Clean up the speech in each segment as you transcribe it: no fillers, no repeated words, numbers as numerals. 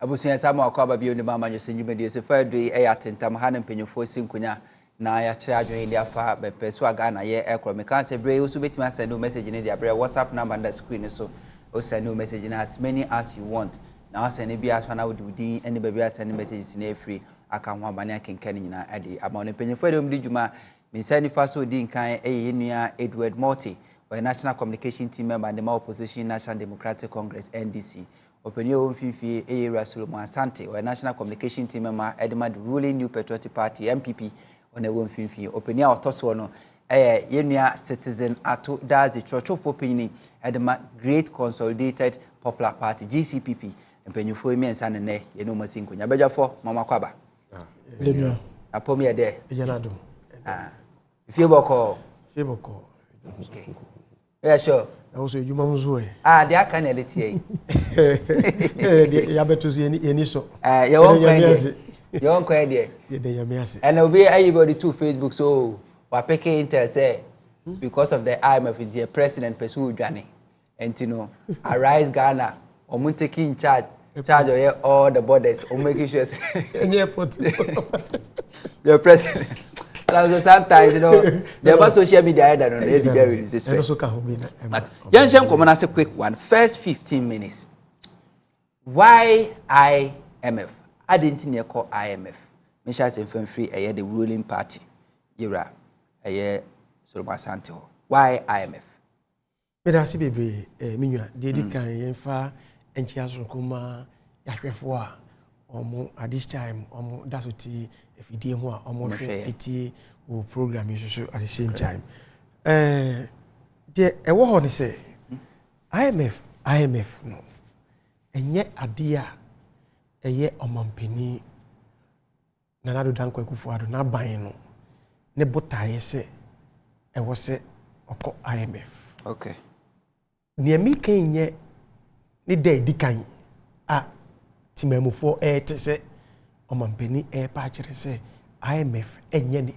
abusuya sama akwaba bi onima Amanyosem dwumadi se fa do eyatentam ha ne mpanyofo sinkunya na ya kire adwen dia fa bepeso aga na ye ekro me kan se bre you so betima send no message ni dia bre WhatsApp number on the screen so o send no message na as many as you want na send bi aso na wudi any baby send messages na free aka ho abane akenkan nyina ade ama ne mpanyofo de omdi dwuma me send fa so di nkan enua Edward Morty or National Communication Team member and the opposition National Democratic Congress NDC Openio Mfifi A. Solomon Asante or National Communication Team member Edema the ruling New Patriotic Party MPP on a Mfifi Openia Otosono Yenia Citizen Ato Dazi Chocho for Pini Edema Great Consolidated Popular Party GCPP and Penufo me and Sanene Yenoma Sinko Yabeja for Mama Kwaba Apomi Ade Janado Fiboko okay. Yeah, sure. Also, you must way. They are kind of little. You better see any so. You won't quite there. And obey everybody to Facebook. So, what picking inter say because of the IMF, the president pursue Johnny. And you know, arise Ghana or taking charge of all the borders or making sure the president. So sometimes, you know, there was social media I don't know, they very resistance. But young come on, a quick one. First 15 minutes. Why IMF? I didn't know call IMF. Misha's infant free a the ruling party. Ira a year Solomon Asante. Why IMF? But I see baby, Minua, Dedica, Yenfa, and Chiasukuma, Yashrefoa. At this time, that's what if you didn't want almost 80 program at the same time. I want to say IMF no, and yet a dear a year on Mampini Nanado Danko Kufuado, not buying no. Nebota, say, I was say, IMF. Okay. Near me came yet the day decaying. Timemu for to say, Omampeni patch say, IMF any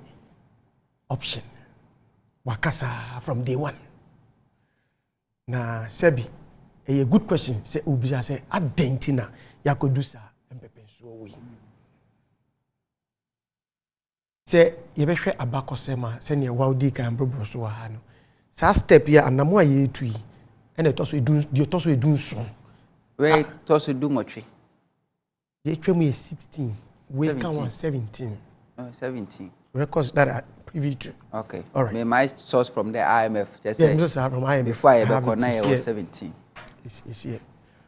option. Wakasa from day one. Na Sebi, a good question. Say Ubija say, Adentina, Yakodusa, and Pepe so we. Say, Yebeshe Abakosema, send your Waldika and Brobroso Hano. Sa step here and Namwa ye tree, and it also do so. Wait, toss do much. They told me 16. We count 17. 17. Records that are privy to. Okay. All right. May my source from the IMF just say just from IMF. Before I ever was 17. It's here.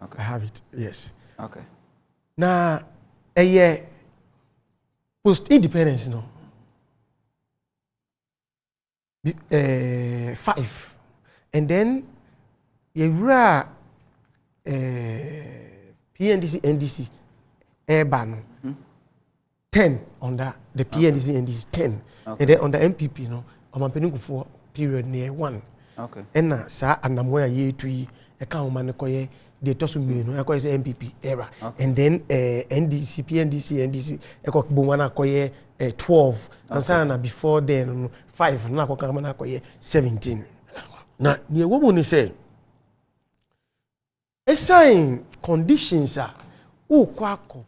Okay. I have it. Yes. Okay. Now, a year post independence, no. 5, and then PNDC NDC. Ban 10 under the PNDC and this 10. Okay. And then under MPP, no, I'm penning for period near 1. Okay. And now, sir, and I'm where ye to a count man, they toss me, no, I call it MPP era. Okay. And then NDC, PNDC, NDC, I call Bumana 12. And so before then, 5, now I call 17. Now, the woman say, a sign conditions are, kwako.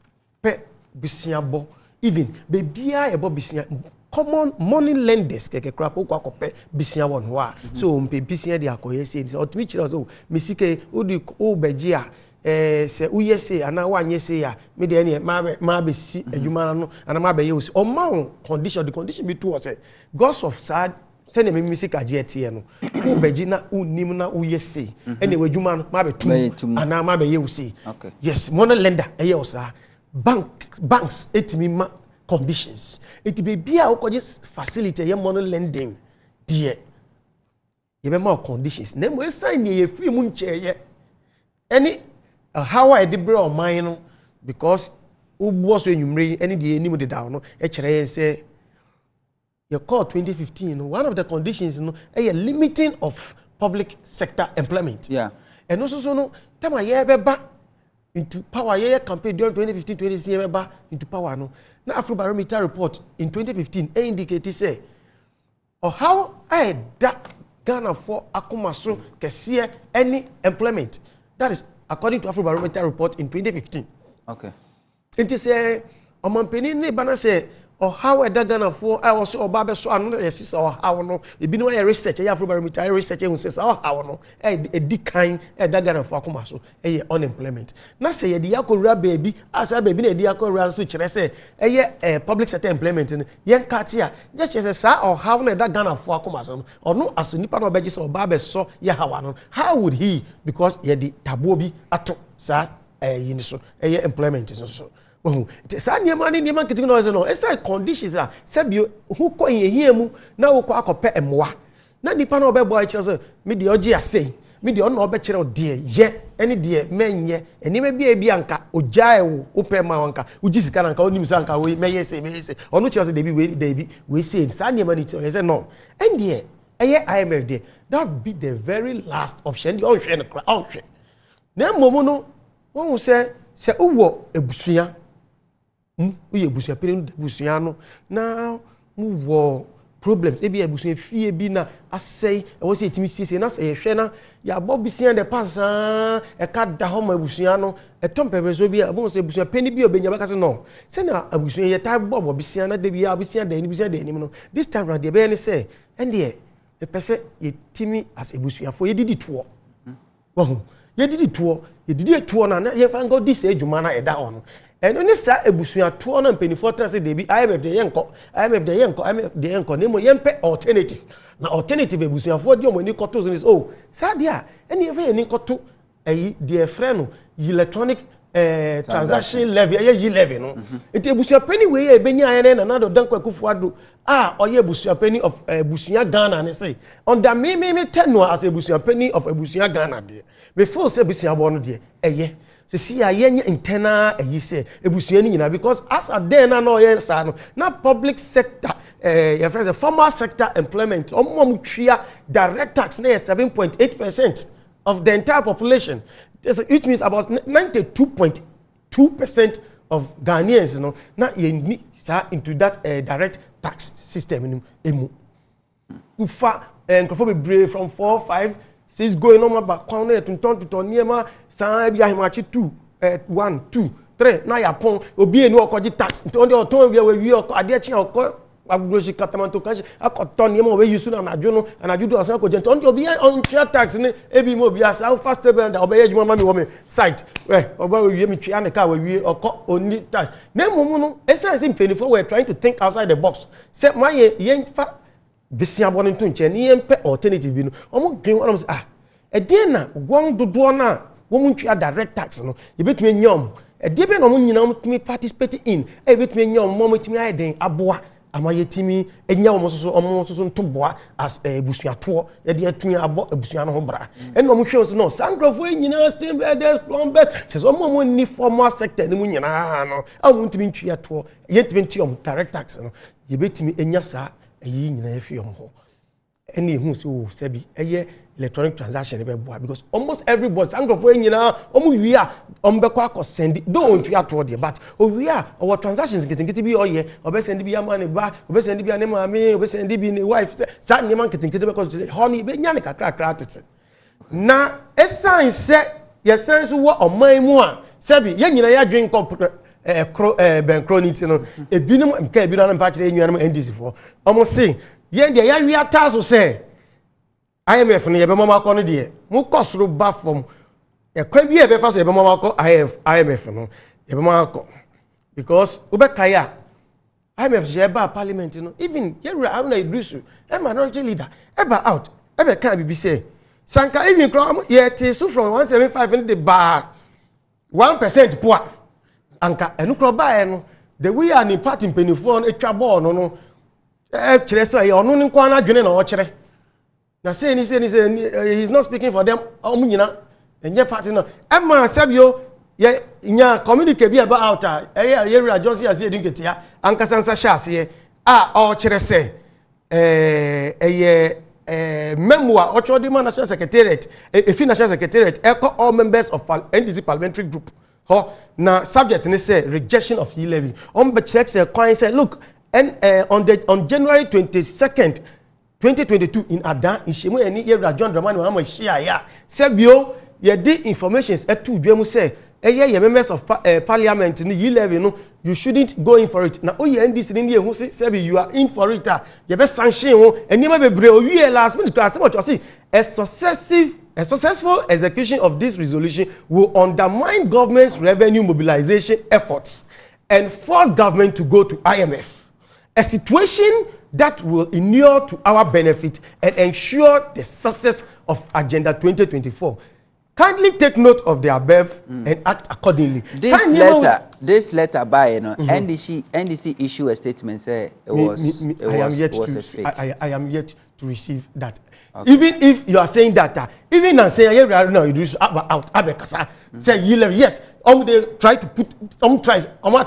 Bisiabo even bebia ebo bisia common money lenders keke crap o kwakope bisia won ho a so mpe bisia de akoye say otimi chira so mesike odi o begia se uyese ana wanye say ya me de ne ma be si adwuma no ana ma be ye o si o ma condition the condition be to say gods of sad send me misika GT no o begi na unim na uyese ene wadwuma no ma be tum ana ma be ye o si yes money lender eye o sa banks etimima conditions it be bia o just facilitate your money lending there you be more conditions na mo sign ye free mu ncheye any how I did bro mine because o bo so enwumre any the enimu de da no e kire say your call 2015 one of the conditions no a limiting of public sector employment and also so no time ye be ba into power year campaign during 2015-2016 into power no na Afrobarometer report in 2015 indicate say or how I that Ghana for akumaso kesiye any employment that is according to Afrobarometer report in 2015 Okay. It is a omampeni ne bana say or how a dagana for I was obabe so anu yes or how no e bi no research e afrobarometer research e say how no e di kan e dagana for akoma so e unemployment na say ye di akowura baby asa baby na di akowura so kire say e public sector employment no yen katia just say sa or how na dagana for akoma so or no aso nipa na obaje say obabe so ye hawa no how would he because ye di tabo bi ato sa yini so employment so oh sa niema ni niema kitiko no no esa conditions a sebio hu ko yehia mu na wo ko akopɛ emwa na nipa na obɛbɔ a kyerɛ so me de ogie asɛi me de ɔno ɔbɛkyerɛ o de ye ɛne de menye enima bi anka ogyae wo opɛ ma wanka ugi sika anka onim sa anka we meye se ɔno kyerɛ so de bi we say sa niema ni to say no and de IMF de that be the very last option the onhwe no kra onhwe na momu no won say uwo ebusua uye ebusua pere no ebusua no na mu wo problems ebi ebusua fie bi na asɛi ɛwɔ sɛ etimi siesie na sɛ yɛhwɛ na ya bobisia de pasa ɛka da hɔ ma ebusua no ɛtɔmpɛpɛ so bi a bo sɛ ebusua peni bi obenya bɛka sɛ no sɛ na ebusua yɛ ta bɔbɔ bisia na de bi a bisia da ni bisia da ni no this time round de bɛyɛ ne sɛ ɛnde ɛpɛ sɛ yɛtimi as ebusua fo yɛdidi toɔ wɔho yɛdidi toɔ na yɛfa ngo di sɛ adwuma na ɛda hɔ no ɛno ne sa ebusua toɔ na mpanifo tra sɛ de bi IMF de yɛnkɔ nemo yɛmpɛ alternative na alternative ebusuafo de ɔmani kɔto so oh sa de a ɛne yɛfa yɛni kɔto ɛyi de frɛ no electronic transaction levy yi levy no enti ebusuapani we ye benya ayene na nado danko akufuado a oye ebusuapani of ebusua Ghana ne say under me tenu as ebusuapani of ebusua Ghana de before say ebusuabo no de eye se si ayenye internal eyi say ebusua ni nyina because as a day na no ye sa no na public sector your friends the formal sector employment ommo twia direct tax na 7.8% of the entire population. Which means about 92.2% of Ghanaians, now you into that direct tax system. Ufa and brave from 4, 5, 6 going on back corner to turn to Tonyema, San Biahimachi 2, 1, 2, 3. Now you pon obi enu okoji tax. Only oton we adechi okọ agbosi katamanto kanse akoton yema we use na najo no anajo do asan ko gente on obi on tax ni ebi mo obi asa fast stable and obi ejuma mami wo me site we oba we mi twa ne ka we wie okọ oni tax na mumu no essence mpenifo we trying to think outside the box say my yen fa besia bono nto nche ni yen pe alternative bi no omo dwen won say e na won dodo na wo mu twa direct tax no e betumi nyom e de be no mo nyina mo tumi participate in e betumi nyom mo tumi ayeden aboa amayetimi enya omo soso ntoboa as ebusuato ye de atun abo ebusua no ho bra eno mo hwe so no sankrofo enyina steam builders plumbers cheso omo ni formal sector ni mu nyina no amu ntimi ntwia to ye ntimi ntiom direct tax no ye betimi enya sa eyi nyina efi om ho eni hu so sebi eye electronic transaction be boa because almost everybody sankrofo enyina omo wi a ombekọ akosend do ontwia to de but owi a our transactions ketenkete bi oye obesend bi amane ba obesend bi anema ame obesend bi ni wife sa nyema ketenkete be cause honey be nya ne kakra tete na essence se ye sense wo oman mu a sebi ye nyina ya dwen bencronity no ebinum mka ebinum na mpa kire enwuanum NDC for omo se ye de ya wi ataso se IMF no ye be mama akọ no de mu kosoro ba from ekwa bi e be fa so ye be mama akọ IMF no ye be mama akọ because ubekaya IMF je ba parliament no even Yeri Aruna Idrisu a minority leader eba out ebe kan bibi say sanka even ye te so from 175 in the bar 1% poor anka enu kro ba no the we are in party mpenifo no etwa ball no kire say ye onu nko na dwene na o kire na say ni he's not speaking for them omunyina enye party no ema sabio ye nya communicate bi about Yeri Johnson as edin ketia anka sansa sha ase o kire say memoir ochodi man national secretariat efi national secretariat all members of NDC parliamentary group ho na subject ni say rejection of e-levy be check say coin say look and on January 22nd 2022 in Ada in Shemu Yeri John Dramani Mahama share ya say bio ye di informations etu dwemu say members of parliament in the level, no, you shouldn't go in for it. Now, NDC in the who say you are in for it, you best sanction, and you may be brave. Last minute class, what you see, a successful execution of this resolution will undermine government's revenue mobilization efforts and force government to go to IMF. A situation that will inure to our benefit and ensure the success of Agenda 2024. Kindly take note of the above and act accordingly. This letter by NDC issue a statement say it was a fake. I am yet to receive that. Okay. Even if you are saying that, even and saying now you do out abekasa say yes, they try to put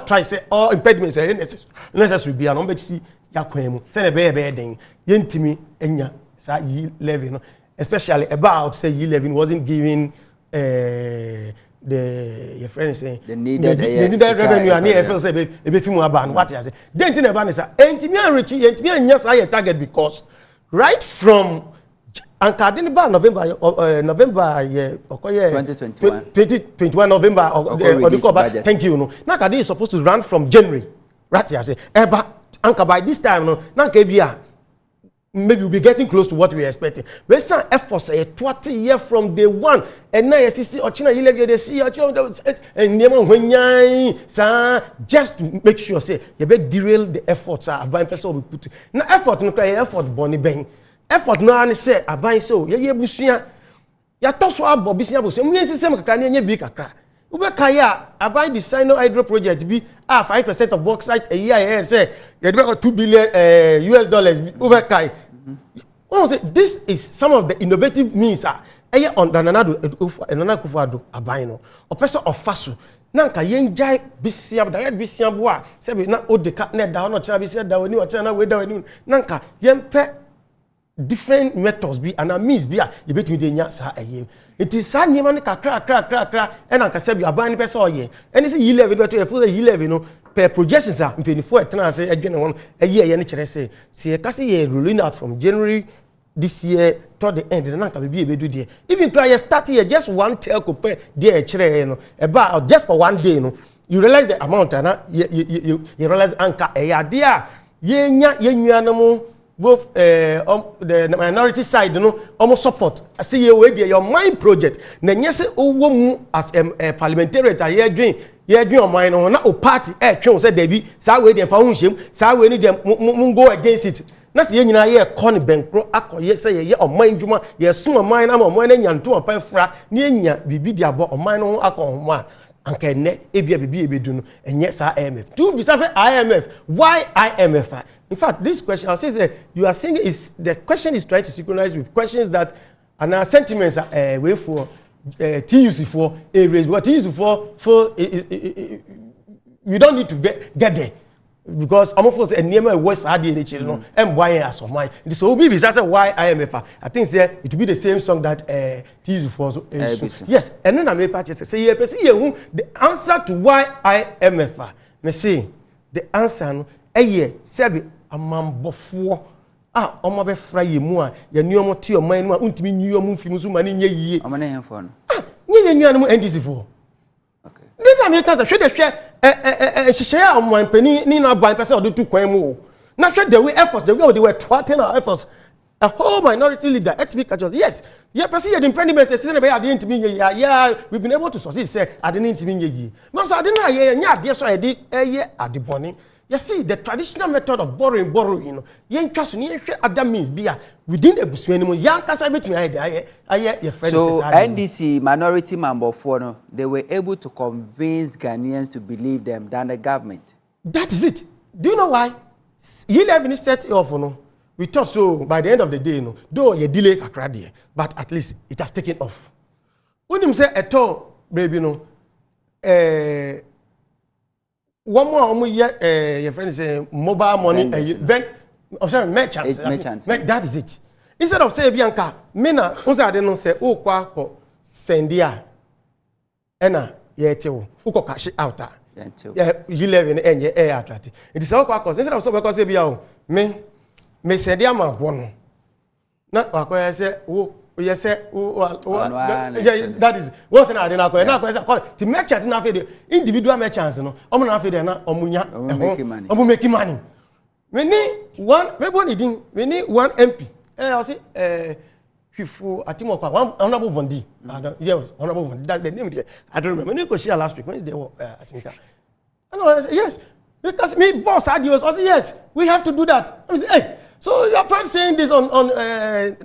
try say all impediments necessary be an see yakwemu say be den yentimi enya sa yi levy no, especially about say yi levy wasn't giving your friend saying the needed revenue and EFL say be film about what you say then tin about is entimi enrich entimi enya sa your target because right from Ankadini ba November 2021 November or thank you no na Ankadini is supposed to run from January right here say eba Anka by this time no na Kebia maybe we'll be getting close to what we are expecting. But some efforts a 20 year from day one and now you see Ochina you let you see and just to make sure say you better derail the efforts by person will put now effort no effort boni ben effort no ani say aban so ye busuya ya toso abo bisia bo say mu system kakra na nye bi kakra ube kaya aban the Sino hydro project be 5% of bauxite a year say you dey $2 billion US dollars ube kai. Say this is some of the innovative means on Dananado Kufuado abaino or person of fasu nanka yenjai bisia direct bisia boa say na o de cat net down or bisia down ni or chana we down nanka yempe different methods be and means be you bet me de nya sa aye it is sa niema ne kakra and nanka say you aban person oye and say 11 to e full 11 no per projections are 24 etna say again one a year ye ne kire say e ka say ye rolling out from January this year toward the end nanka be ebedu there even try you start here just one telco per there kire no about just for one day no you realize the amount and you realize anka e ya there ye nya ye nuanamo both the minority side no almost support I see you with your mind project na nyese owo mu as a parliamentarian ye dwen on mind no na o party twen say dey bi sa we dey fa hu hiem sa we ni dey go against it na se ye nyina ye kon benkro akoye say ye on mind dwuma ye so on mind na on mind nya nto opa fra na enya bibi dia bo on mind no akon ho a anka ne ebia bibi ebedu no enye sa IMF to be say IMF why IMF in fact this question I say you are saying is the question is trying to synchronize with questions that and our sentiments are way for TUC for a raise but TUC for you don't need to get there because I'm of course a near West ADN children and why as of mine so be say why IMF I think say it will be the same song that TUC for yes and then I may purchase say you the answer to why IMF me say the answer no sebi amambofo omo be fra yemu a ye nuomo te oman no a untimi nuomo mfimu so mane nye yie amane henfo no nye nuanum NDC fo okay this America say hwe hwehye a oman pani ni na ban pese odo tu kwan mu na hwe the way efforts the way they were thwarting our efforts a whole minority leader ethnic cultures yes yeah person the impediment say say be ade ntimi nye yeah we've been able to succeed say ade ntimi nye yie no so ade na ye nya ade so ade ade boni. You see, the traditional method of borrowing, you know, yen trust ni other means be within a busu anymore. Young kasa between your friends. So NDC minority member for no, they were able to convince Ghanaians to believe them than the government. That is it. Do you know why? You live in set off no. We thought so by the end of the day, no, though you delay kakra there, but at least it has taken off. When you say at all, baby, no, one more your friend say mobile money merchant. That is it. Instead of say Bianca, Mena, no say oh kwa sendia ena yetewo uko cash out you live in any air attractive. It is all kwa instead of so because say bia me sendia ma bono na kwa say oh yes sir that is what's an idea na call the merchant na fe individual merchants no omo na fe de na omunya omo make money we need one MP I say Fifu Atimokwa one honorable Vondi yes honorable Vondi that's the name there I don't remember we need to share last week when is there I think yes because me boss adios I say yes we have to do that I say hey so you are trying saying this on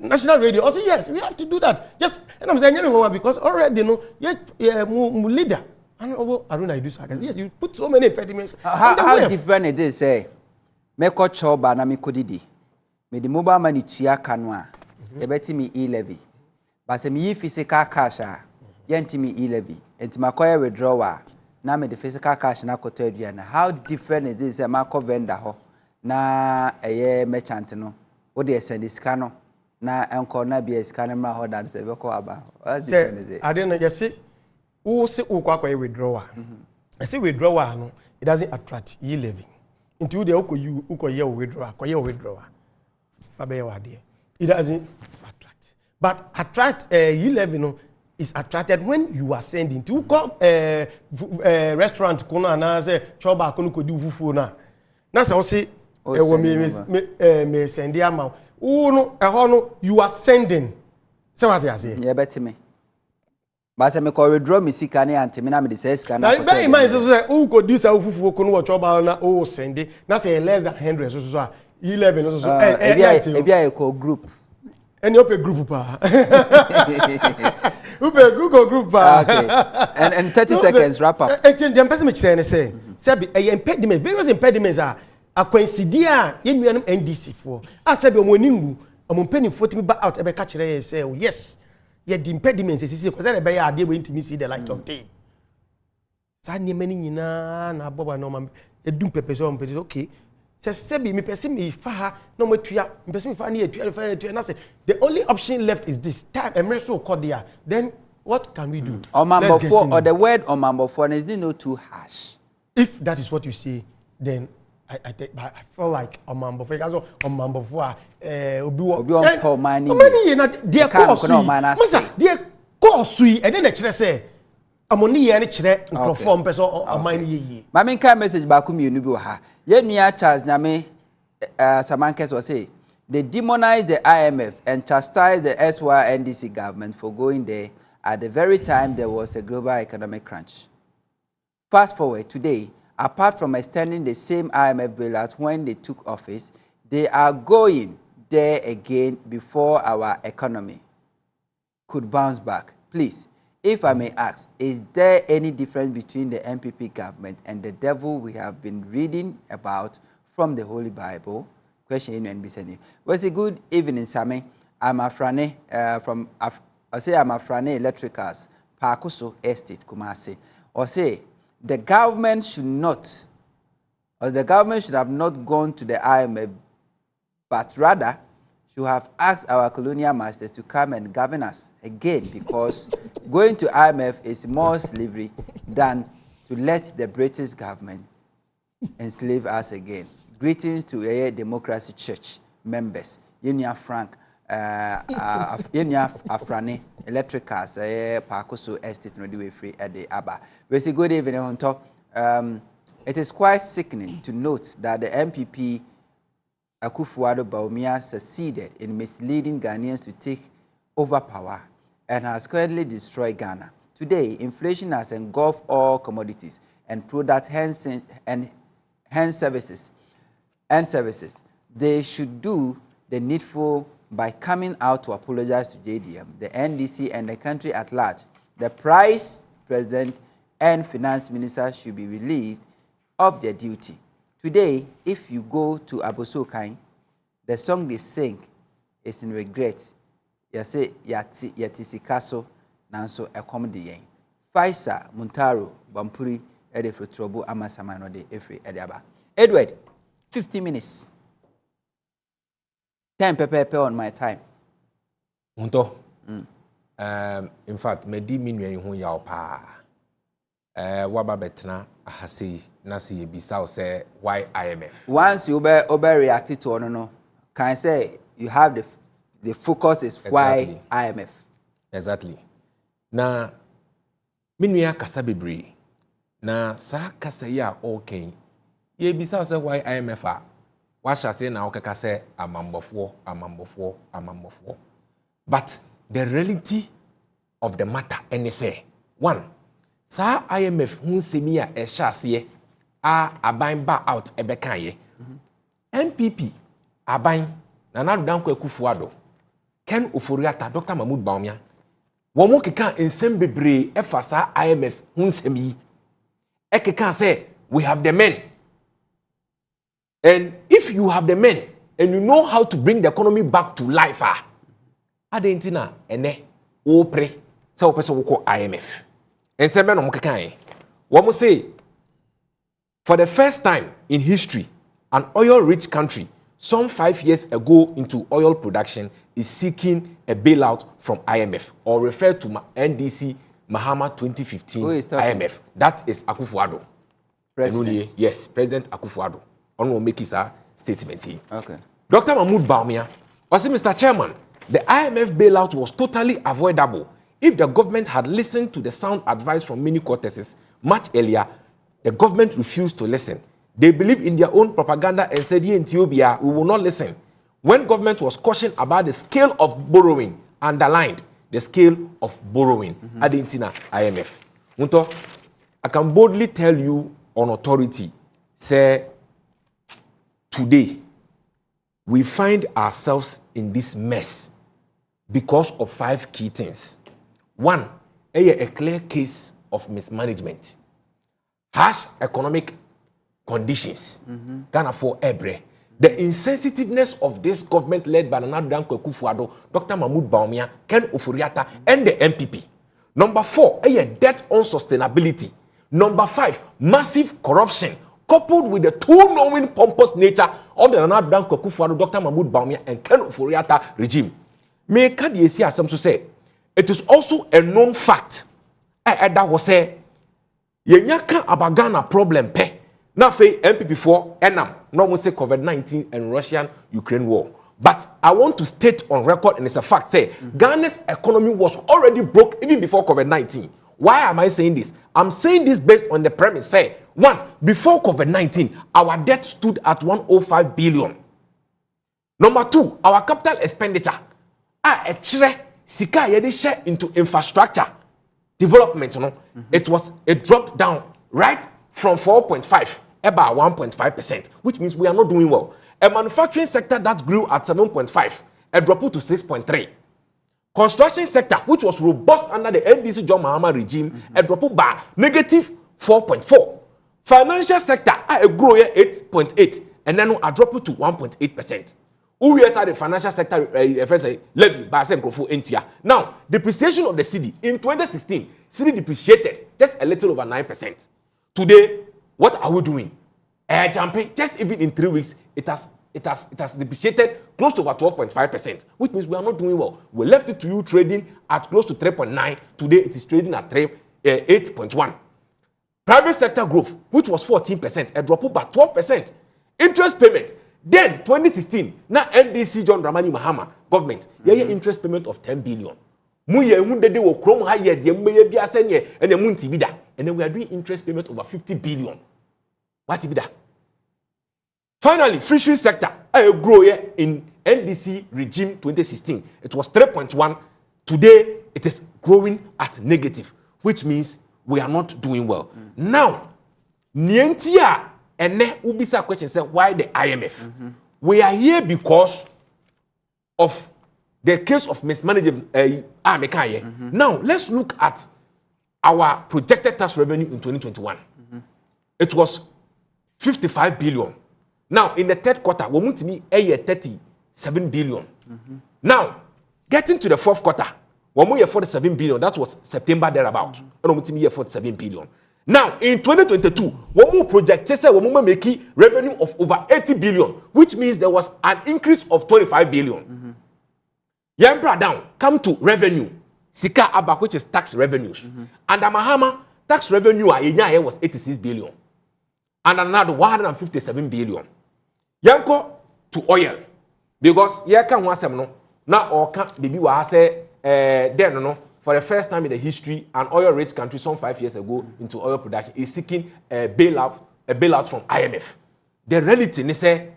national radio. I say yes, we have to do that. Just and I'm saying because already leader. Aruna Idrissa. Yes, you put so many impediments. How different it is? Say, me ko choba na me kodidi. Me the mobile money tuya kanwa. Ebeti me e-levy. But se me physical cash yenti me e-levy. Enti makoye withdrawal. Na me the physical cash na koto eduana. How different it is? Say mako vendor ho. Na merchant no wo de send sika no na enko na bia sika no mra ho dan se be ko aba I don't know you see who say who kwa withdrawal I say withdrawal no it doesn't attract ye living into the uko withdrawal fa be wa de it doesn't attract but attract ye living no is attracted when you are sending to come restaurant kono na say choba kono ko di fufu na say o say me send the amount. You are sending. So what you say? Yeah, bet me. But I me call withdraw me sika ne ante me na me de say sika na. Na be imagine so say who could do say fufu ko no watch about na send na say less than 100 so 11 so e call group. And you pay group pa. You pay group pa. Okay. And 30 seconds wrap up. The person me say impediment various impediments are coincidia ye nuanum NDC for asabe omonimbu omonpeni for timi ba out ebe ka kire say yes ye the impediments sisi ko say ebe ya ade we ntimi see the light of day sa niemani nyina na aboba no ma edum pepe so omonpeni okay say sebi me person me fa ha no matua me person me fa na etua na say the only option left is this time emre so cordia then what can we do omambofo or the word omambofo is no too harsh if that is what you say then I feel like Omambo because Omambo for obi on Paul money na dia course masa dia course and then the say amoni ye ne kire perform person on money ye ma me kan message ba ku mienu bi wa ha ye nua Charles nyame Samankes was say they demonize the IMF and chastise the SYNDC government for going there at the very time there was a global economic crunch. Fast forward today, apart from extending the same IMF bailout when they took office, they are going there again before our economy could bounce back. Please, if I may ask, is there any difference between the MPP government and the devil we have been reading about from the Holy Bible? Question in NBC. Was a good evening, Sammy. I'm Afrane from I'm Afrane Electricals, Pakuso Estate, Kumasi. Or say, the government should have not gone to the IMF, but rather should have asked our colonial masters to come and govern us again, because going to IMF is more slavery than to let the British government enslave us again. Greetings to a Democracy Church members. Yenya Frank, Yenya Afrane Electricals, Pakoso Estate, no do free at the Abba. We say good evening on top. It is quite sickening to note that the MPP Akufo-Addo Bawumia succeeded in misleading Ghanaians to take over power and has currently destroyed Ghana. Today, inflation has engulfed all commodities and products and services. They should do the needful by coming out to apologize to JDM, the NDC, and the country at large. The Price President and Finance Minister should be relieved of their duty. Today, if you go to Abosokan, the song they sing is in regret. You say, Yati Sikaso, Nanso, Accommodate. Faisa, Muntaro, Bampuri, Edifro Trobo, Amasamano de Efri Ediaba. Edward, 50 minutes. 10 pepe on my time. Munto. In fact, me di minwe hu ya opa. Waba betna ahasi nasi yebisa say why IMF. Once you be reacted to no, can I say you have the focus is why IMF. Exactly. Na minua kasa bebre. Na sa kasa ya okay. Ye bisa say why IMF a wa say na okaka say amambofo. But the reality of the matter any say one sa IMF hu semi a ehya aban ba out ebekan ye MPP aban na Nanadanko Akufo-Addo Ken Oforiatta Dr. Mahmoud Bawumia womo keka ensem bebre efa sa IMF hu nsem yi ekeka say we have the men, and if you have the men and you know how to bring the economy back to life adentina ene wo pre say wo pese wo ko IMF ensem be no mo keka yi womo say for the first time in history, an oil-rich country, some 5 years ago into oil production, is seeking a bailout from IMF, or referred to NDC Mahama 2015 IMF. That is Akufo-Addo. President. Yes, President Akufo-Addo. On will make his statement here. Okay. Dr. Mahmoud Bawumia, Mr. Chairman, the IMF bailout was totally avoidable if the government had listened to the sound advice from many corteses much earlier. The government refused to listen. They believe in their own propaganda and said, in Ethiopia, we will not listen. When government was cautioned about the scale of borrowing, underlined the scale of borrowing, Argentina, IMF. Munto, I can boldly tell you on authority, say, today, we find ourselves in this mess because of 5 key things. One, a clear case of mismanagement. Harsh economic conditions, Ghana for Ebre. The insensitiveness of this government led by Nanadanko Akufo-Addo, Dr. Mahmoud Bawumia, Ken Oforiatta, and the MPP. Number 4, debt unsustainability. Number 5, massive corruption, coupled with the too knowing pompous nature of the Nanadanko Akufo-Addo, Dr. Mahmoud Bawumia, and Ken Oforiatta regime. May Kadiesi Asem so say, it is also a known fact. That was say, Yenyaka abagana problem pe. Na fe MPP4 enam no mo say COVID-19 and Russian-Ukraine war. But I want to state on record, and it's a fact, say Ghana's economy was already broke even before COVID-19. Why am I saying this? I'm saying this based on the premise, say, one, before COVID-19, our debt stood at 105 billion. Number 2, our capital expenditure, sika yedi share into infrastructure development, it dropped down right from 4.5 about 1.5%, which means we are not doing well. A manufacturing sector that grew at 7.5, it dropped to 6.3. Construction sector, which was robust under the NDC John Mahama regime, it dropped by negative 4.4. Financial sector, it grew 8.8, and then it dropped to 1.8%. Who is the financial sector levy by Intia. Now, depreciation of the cedi in 2016, cedi depreciated just a little over 9%. Today, what are we doing? Jumping just even in 3 weeks, it has depreciated close to over 12.5%, which means we are not doing well. We left it to you trading at close to 3.9. Today, it is trading at 8.1. Private sector growth, which was 14%, a drop by 12%. Interest payment. Then 2016, now NDC John Dramani Mahama government, interest payment of 10 billion. And then we are doing interest payment over 50 billion. What is that? Finally, fishery sector, I grow here in NDC regime 2016. It was 3.1. Today, it is growing at negative, which means we are not doing well. Now, Nientia. And then Ubisa question said, why the IMF? We are here because of the case of mismanagement. Now, let's look at our projected tax revenue in 2021. It was 55 billion. Now, in the third quarter, we want to be 37 billion. Now, getting to the fourth quarter, we want 47 billion. That was September thereabout. And we want to be 47 billion. Now, in 2022, one more project, we make revenue of over 80 billion, which means there was an increase of 25 billion. Yambra down, come to revenue. Sika Aba, which is tax revenues. And the Mahama, tax revenue was 86 billion. And another 157 billion. Yanko to oil. Because here can one Now or can baby wa say then no for the first time in the history an oil rich country some 5 years ago into oil production is seeking a bailout from IMF. The reality ni say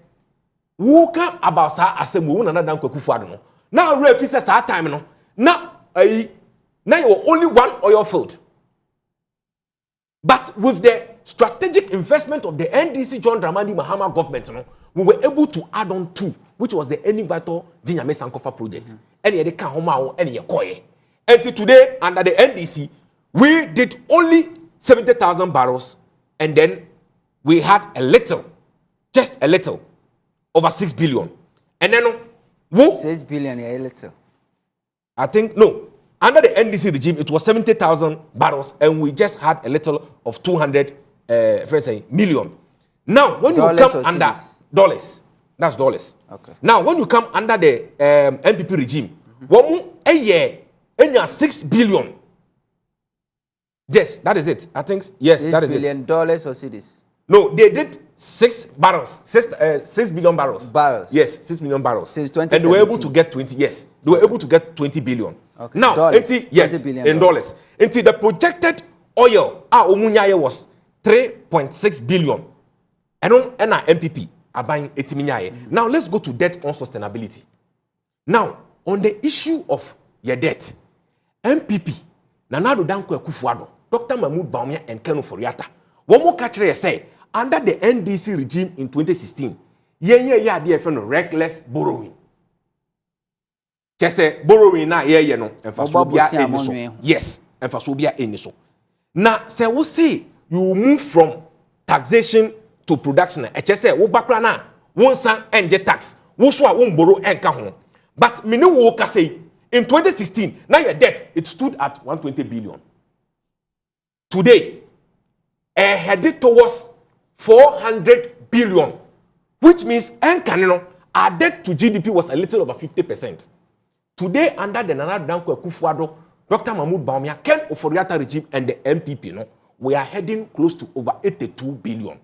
who can about sa asem wo na dan kwakufu ado no. Now refi say sa time no now you only one oil field. But with the strategic investment of the NDC John Dramani Mahama government, we were able to add on two, which was the Ending Vital Dinyame Sankofa project. And you can home and you koye. Until today, under the NDC, we did only 70,000 barrels, and then we had a little, just a little, over 6 billion. And then 6 billion, yeah, a little. I think no. Under the NDC regime, it was 70,000 barrels, and we just had a little of 200 million. Now, when you come under dollars, that's dollars. Okay. Now, when you come under the NPP regime, a year, 6 billion. Yes, that is it. I think yes, that is it. $6 billion or cedis? No, they did 6 billion barrels. Barrels. Yes, 6 million barrels. Since 2017. And they were able to get 20. Yes, they were able to get 20 billion. Okay. Now, dollars, yes, in dollars. Until the projected oil, was 3.6 billion. And on MPP are buying 80 million. Now, let's go to debt on sustainability. Now, on the issue of your debt, MPP, Nanado Danko Kufuado, Dr. Mahmoud Baumia and Kenu Foriata, one more catcher say, under the NDC regime in 2016, reckless borrowing. Just say borrowing na no and yes, and fasobia eniso. Now, say we say you move from taxation to production. Just say we background na won san enje tax. We so a won borrow enka ho. But me no wo ka say in 2016, now your debt it stood at 120 billion. Today, headed towards 400 billion, which means our debt to GDP was a little over 50%. Today, under the Nana Danko Kufuado, Dr. Mahmoud Baumia, Ken Oforiata regime, and the MPP, we are heading close to over 82 billion.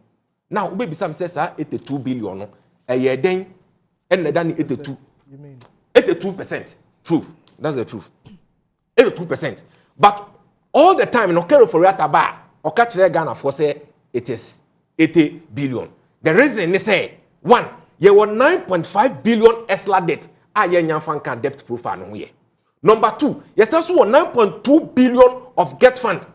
Now, Ube Bissam says 82 billion, a year then, and then 82. You mean 82%. Truth. That's the truth. 82%. But all the time, Ken Oforiata Ba, or catch Ghana for say it is 80 billion. The reason they say, one, you were 9.5 billion ESLA debt. Aye debt profile no here. Number two, yes also 9.2 billion of get fund.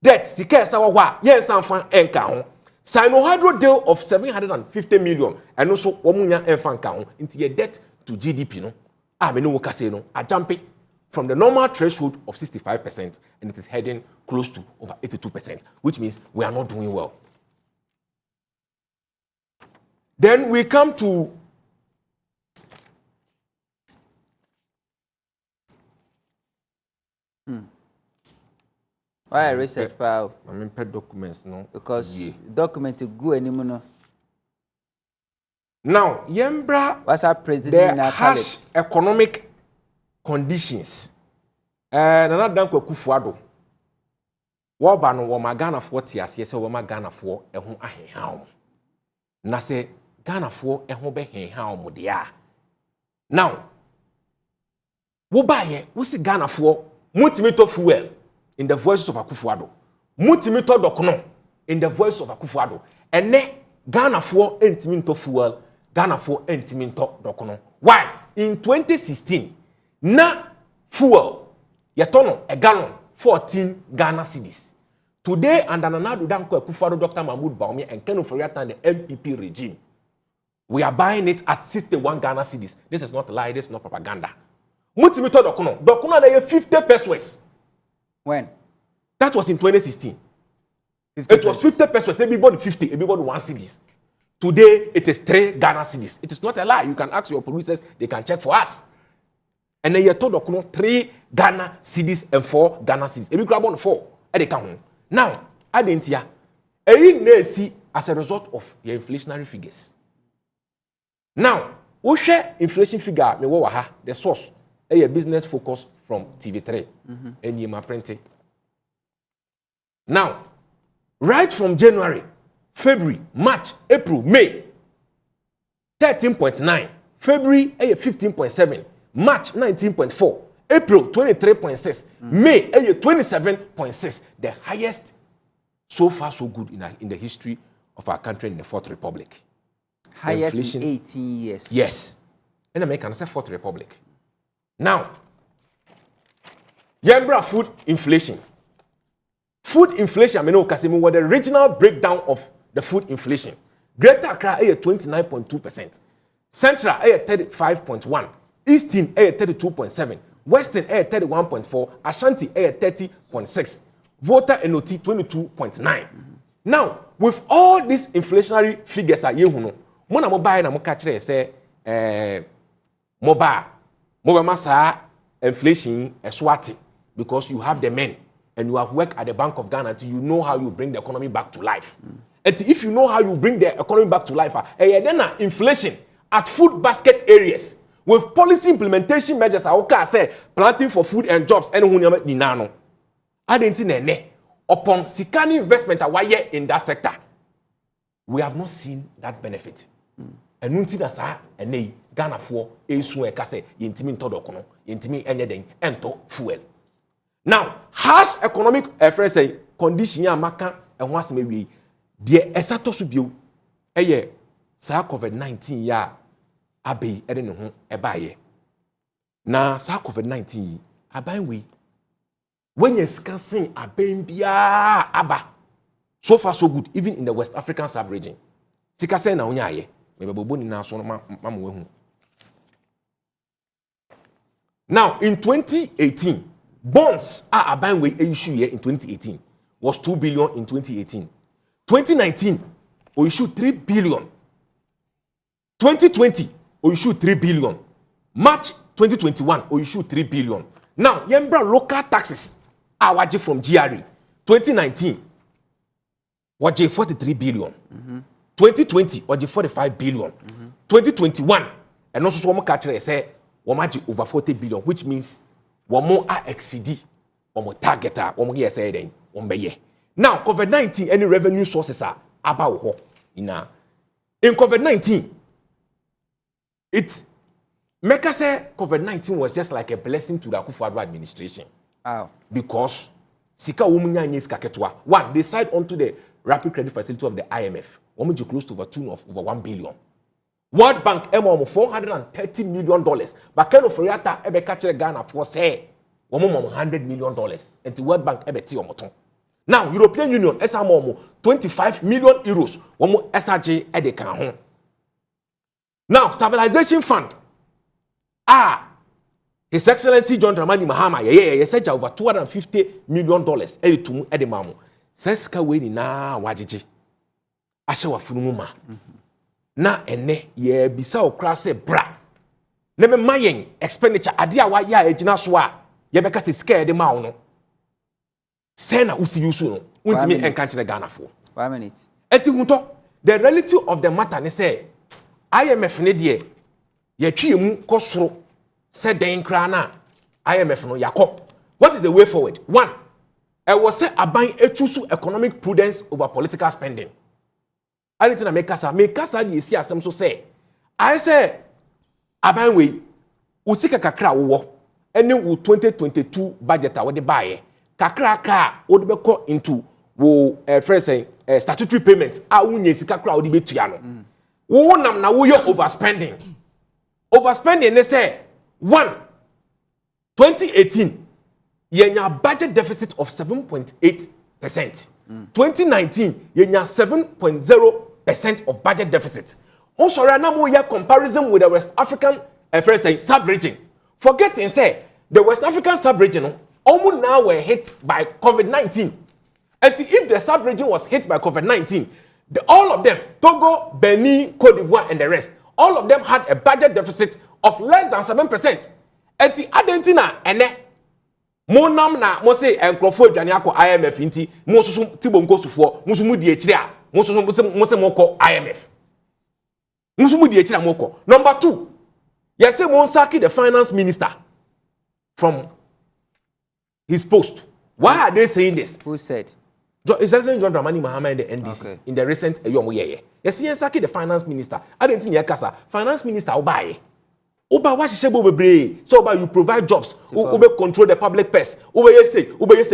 Debt sika sawa yen sanfan enka ho. Sino-hydro deal of 750 million and also womunya enfa nka ho. Into your debt to GDP no. Me no woka say no. A jumping from the normal threshold of 65% and it is heading close to over 82%, which means we are not doing well. Then we come to Why research file? I mean, pet documents, no? Because document to go anymore. Now, Yembra, what's our president? The harsh economic conditions. Nana Danko Kufuado. Waba no wama Ghana for tias, yes, wama Ghana for a home ahem. Na se Ghana for a home behem dia. Now, Wobaye, we see Ghana for multimeter fuel. In the voice of Akufuado. Multimeter dokono in the voice of Akufuado. And ne Ghana for entiminto fuel, Ghana for entiminto dokono. Why? In 2016, na fuel yetono a gallon 14 Ghana cedis. Today, under Nanado Danko Akufuado, Dr. Mahmoud Baumia and Ken Oforiata and the MPP regime, we are buying it at 61 Ghana cedis. This is not a lie, this is not propaganda. Multimeter dokono. Dokono na 50 pesos. When? That was in 2016. It was 50 pesos. Everybody 50. Everybody 1 cedis. Today, it is 3 Ghana cedis. It is not a lie. You can ask your producers. They can check for us. And then you told 3 Ghana cedis and 4 Ghana cedis. Every grab on 4. Now, I didn't hear. As a result of your inflationary figures. Now, we share inflation figure. The source. A business focus from TV3 and Yema printing. Now, right from January, February, March, April, May, 13.9, February 15.7, March 19.4, April 23.6, May 27.6, the highest so far so good in the history of our country in the Fourth Republic. Highest Inflation, in 18 years. Yes. In America, I say Fourth Republic. Now, Yambra food inflation. Food inflation, I mean, what the regional breakdown of the food inflation. Greater Accra 29.2%, Central 35.1%, Eastern 32.7%, Western 31.4%, Ashanti 30.6%, Volta and Oti 22.9%. Now, with all these inflationary figures, mona mobile na mokachere say mobile masa inflation swati because you have the men and you have worked at the Bank of Ghana until you know how you bring the economy back to life. And if you know how you bring the economy back to life, then inflation at food basket areas with policy implementation measures, I say planting for food and jobs and ninano. I didn't know upon Sikani investment in that sector. We have not seen that benefit. And nunti da sa enei Ghana for esu e kase yentimi ntodokono yentimi enyeden ento fuel. Now, harsh economic say condition ya maka ehwo aseme wi de esato so bio eye sa COVID-19 ya abei ede ne ho ebaye. Na sa COVID-19 yi aban wi when you scan aben bia aba so far so good even in the West African sub-region. Sika say na onya aye. Now, in 2018, bonds are buying way issue here in 2018 was 2 billion in 2018. 2019, we issued 3 billion. 2020, we issued 3 billion. March 2021, we issued 3 billion. Now, yembra local taxes are waje from GRE. 2019, waje 43 billion. 2020 or the 45 billion. 2021 and also so catch say over 40 billion, which means one more exceed one more target one more year say then one be. Now COVID-19 any revenue sources are about in COVID-19 it make us say COVID-19 was just like a blessing to the Akufo-Addo administration. Because sika womunya nyeska ketwa one they signed onto the rapid credit facility of the IMF. Women close to over 1 billion. World Bank $430 million. But Ken Oforiata ebe catch Ghana for say $100 million. And the World Bank ebe ti omoton. Now European Union esa 25 million euros. Womo SRJ ede kan ho. Now stabilization fund. His Excellency John Dramani Mahama said over $250 million ede tumu ede mamu. Seska we ni na wajiji. Asha wa funuma. Na ene ye bisa okra se bra. Na me mayen expenditure ade a wa ya agina so a ye beka se sika de ma wo no. Se na usi yusu no. Untimi enka kire Ghana fo. 1 minute. Eti hunto the reality of the matter ne say IMF ne de ye twie mu kosoro se den kra na IMF no yakọ. What is the way forward? One, I was say aban echusu economic prudence over political spending. I didn't make kasa you see asem so say. I say aban we usika kakra wo any 2022 budget a we dey buy kakra wo dey go into wo friend say statutory payments a unye sika kakra wo dey betua no. Wo nam na wo yo overspending. Overspending they say 2018 yenya budget deficit of 7.8%. 2019 yenya 7.0% of budget deficit. Also right now we have comparison with the West African sub-region. Forgetting say the West African sub-region almost now were hit by COVID-19. And if the sub-region was hit by COVID-19, all of them, Togo, Benin, Cote d'Ivoire and the rest, all of them had a budget deficit of less than 7%. And the Argentina and mo nam na mo say enkrofo adwane akọ IMF nti mo soso tibonko sufo mo so mu di akire a mo soso mo se mo kọ IMF mo so mu di akire mo kọ. Number 2, you say mo sack the finance minister from his post. Why are they saying this? Who said? It's John Dramani Mahama in the NDC. Okay. In the recent you say sack the finance minister. I didn't think kasa finance minister obaye. Oba what she bebre. So Oba you provide jobs. Oba control the public purse. Oba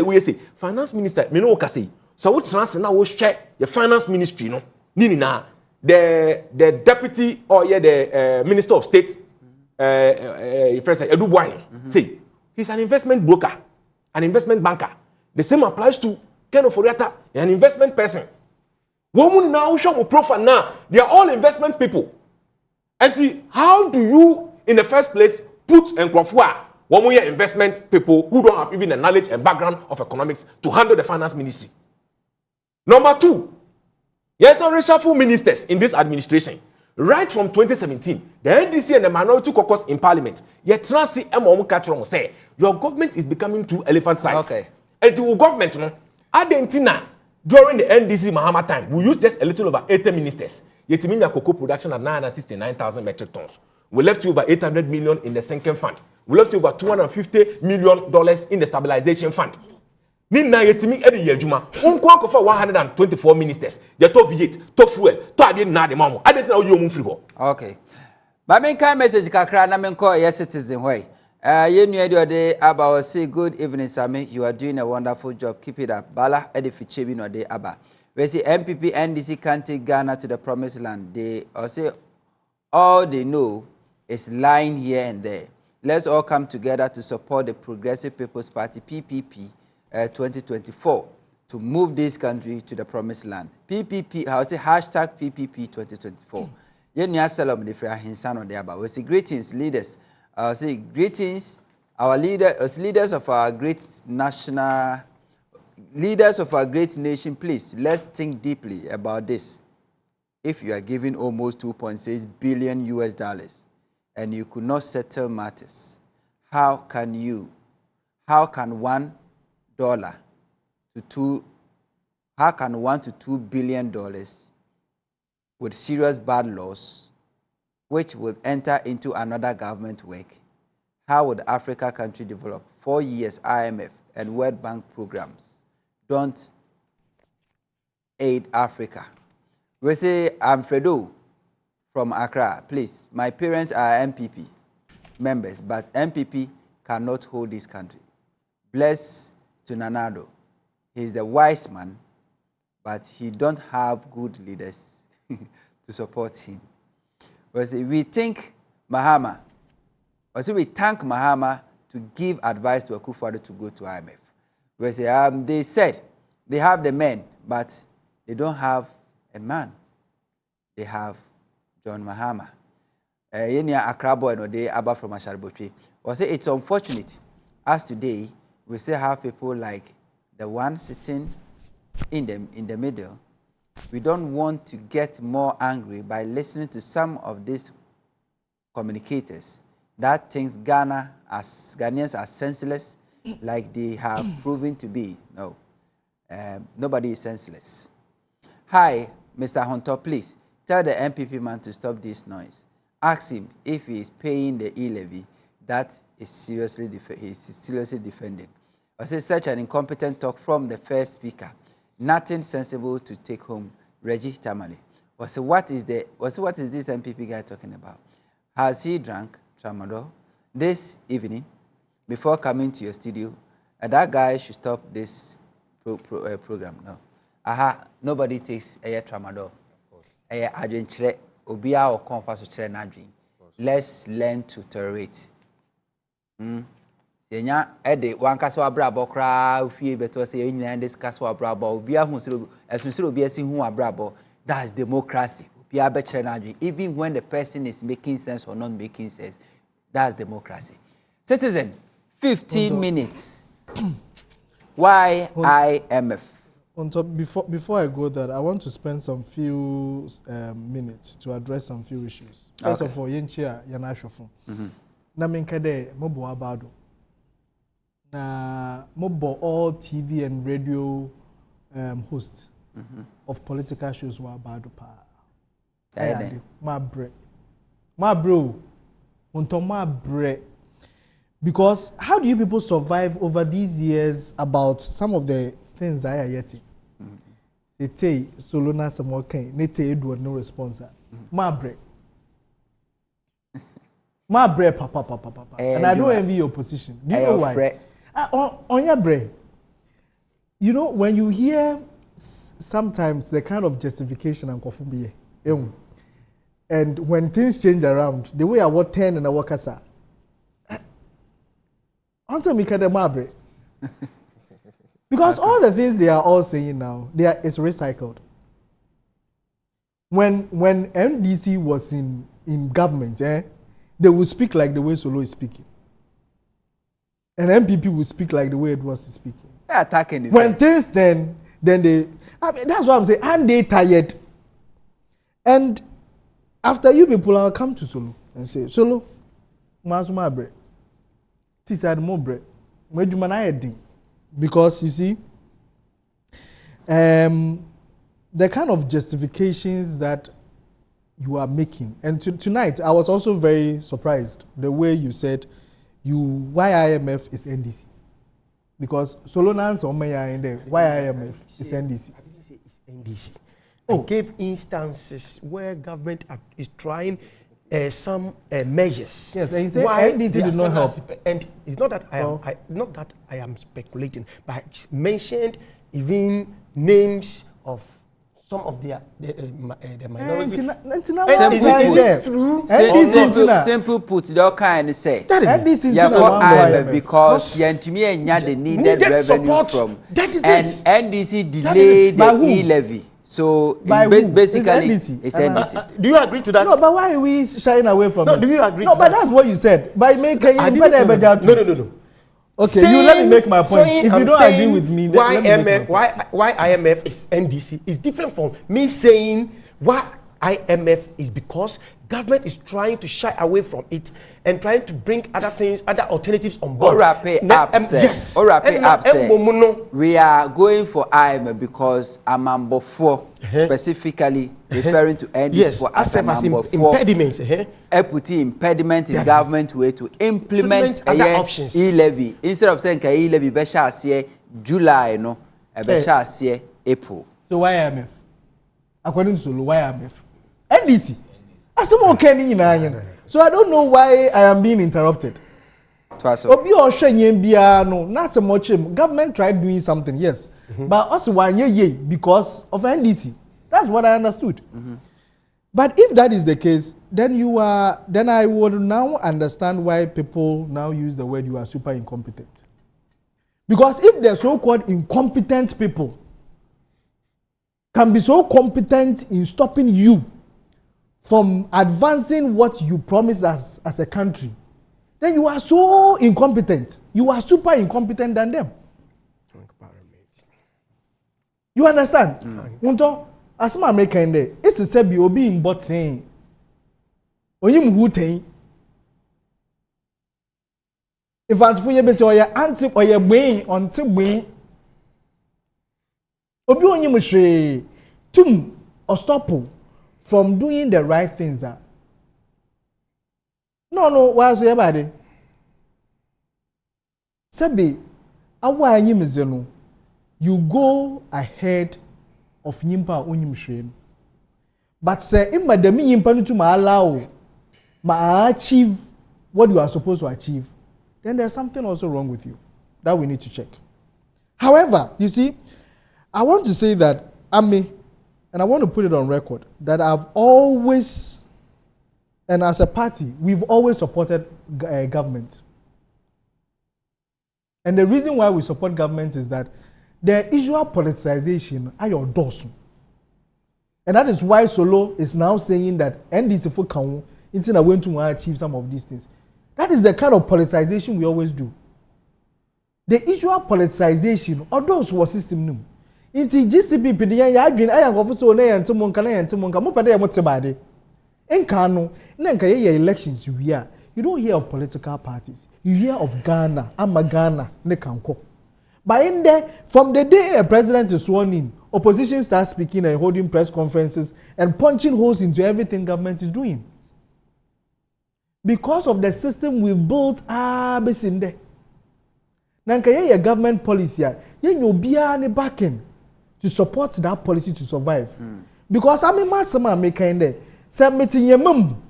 we say. Finance minister, me no say. So what transfer now we check your finance ministry no. Nini na the deputy or the minister of state first Edu Boy say he's an investment broker, an investment banker. The same applies to Ken Oforiatta, an investment person. Women now show profile now. They are all investment people. And how do you, in the first place, put and one investment people who don't have even the knowledge and background of economics to handle the finance ministry? Number two, yes, some reshuffle ministers in this administration. Right from 2017, the NDC and the minority caucus in parliament, yet transi say your government is becoming too elephant sized. Okay. And the government, no, Argentina, during the NDC Mahama time, we used just a little over 80 ministers. Yet mean the cocoa production at 969,000 metric tons. We left you over 800 million in the sinking fund. We left you over $250 million in the stabilization fund. Nina yetimi edi yejuma. Unko akofa 124 ministers. They to visit, to fuel, to adi na de mamo. Adi na oyo mumfri ho. Okay. Ba men kan message kakra na men call yes citizen hoy. Ye nu edi ode aba say good evening Sami. You are doing a wonderful job. Keep it up. Bala edi fichebi no de aba. We say MPP NDC can't take Ghana to the promised land. They say all they know is lying here and there. Let's all come together to support the Progressive People's Party PPP 2024 to move this country to the promised land. PPP, I would say hashtag PPP 2024. Yenya Salam de Fra Hinsano de Aba. We say greetings, leaders. I would say greetings, our leaders, as leaders of our great national, leaders of our great nation. Please, let's think deeply about this. If you are giving almost 2.6 billion US dollars and you could not settle matters, how can $1 to $1 to $2 billion with serious bad laws, which will enter into another government work? How would Africa country develop? 4 years IMF and World Bank programs don't aid Africa. We say, I'm Fredo from Accra. Please, my parents are MPP members, but MPP cannot hold this country. Bless to Nanado. He's the wise man, but he don't have good leaders to support him. We thank Mahama to give advice to Akufo-Addo to go to IMF. They said they have the men, but they don't have a man. They have John Mahama. Yenya Accra boy no dey aba from Asharibotri. It's unfortunate as today we still have people like the one sitting in the middle. We don't want to get more angry by listening to some of these communicators that thinks Ghanaians are senseless, like they have proven to be. No, nobody is senseless. Hi, Mr. Hunter, please tell the MPP man to stop this noise. Ask him if he is paying the e-levy that is seriously defended. I say such an incompetent talk from the first speaker. Nothing sensible to take home. Reggie Tamale. What is this MPP guy talking about? Has he drank tramadol this evening before coming to your studio? That guy should stop this program. No. Nobody takes a tramadol. Let's learn to tolerate. Senya ede wan kaso abrabo kra fie beto say nyina this kaso abrabo obi ahusiro esunsiro obi asi hu abrabo. That's democracy. Obi abekere na adwen even when the person is making sense or not making sense. That's democracy. Citizen, 15 minutes. Why IMF? On top, before I go there, I want to spend some few minutes to address some few issues. First of all, yenchia yanashofo. Na menkade mobo abado. Na mobo all TV and radio hosts of political shows were abado pa. My bro. Unto my bre. Because how do you people survive over these years about some of the things I are yet? Say Solona Samokan, Nete Edward no response. My break. My bread, papa. And I don't envy your position. Do you know why? On your bread. You know, when you hear sometimes the kind of justification and kofumbiye, and when things change around, the way I work 10 and I work as until me bread. Because all the things they are all saying now, is recycled. When NDC was in government, they would speak like the way Solo is speaking. And MPP would speak like the way Edwards is speaking. They're attacking when things then they, I mean, that's what I'm saying, and they tired. And after you people, I'll come to Solo and say, Solo, Masuma bread. This had more bread. Where do man because you see, the kind of justifications that you are making. And tonight, I was also very surprised the way you said why IMF is NDC. Because Solonans or Maya in there, why IMF is NDC. I didn't say it's NDC. I gave instances where government is trying some measures. Yes, and he said NDC did not help. And it's not that I am speculating, but I mentioned even names of some of the minority. Simple put, they all kind of say that is IMF because Yantimi had the needed revenue from. That is and it. NDC delayed the e-levy. So basically, it's NDC. Do you agree to that? No, but why are we shying away from it? Do you agree? No, but that's what you said. By making no. Okay, you let me make my point. If you don't agree with me, why IMF is NDC is different from me saying why IMF is because government is trying to shy away from it and trying to bring other things, other alternatives on board. Yes. We are going for IMF because Amambofo specifically referring to NDC yes, for as impediments. Put impediment in government way to implement other options. E-levy. Instead of saying E-levy, Besha say July, no, Besha say April. So why IMF? According to Solo, why IMF? NDC. So I don't know why I am being interrupted. Government tried doing something, yes. But also because of NDC. That's what I understood. But if that is the case, then I would now understand why people now use the word you are super incompetent. Because if the so-called incompetent people can be so competent in stopping you from advancing what you promised us as a country, then you are so incompetent. You are super incompetent than them. You understand? As my American day, it's to say be obeying but saying, Oyim Hutei. If I'm for you, or your auntie or your brain on Tibwin, Obi Oyim Shay, Tum or stop from doing the right things. No, what's your body? Sabi, awa yimizeno, you go ahead of Yimpa Unyim Shrim. But say, if Madame Yimpa to ma allow, ma achieve what you are supposed to achieve, then there's something also wrong with you that we need to check. However, you see, I want to say that and I want to put it on record, that I've always, and as a party, we've always supported government. And the reason why we support government is that the usual politicization are your doors. And that is why Solo is now saying that NDC for Kaun, instead of going to achieve some of these things. That is the kind of politicization we always do. The usual politicization, or those who are system. Inti GCP PDN ya adwin ayan officer na yan temonka mo pede ya motebade enka no na nka ye elections you don't hear of political parties, you hear of Ghana ne kanko. But in there, from the day a president is sworn in, opposition starts speaking and holding press conferences and punching holes into everything government is doing because of the system we've built in there. Na nka ye government policy ye nyobia ne backing to support that policy to survive. Because I'm a master maker in there. Say meeting your mum.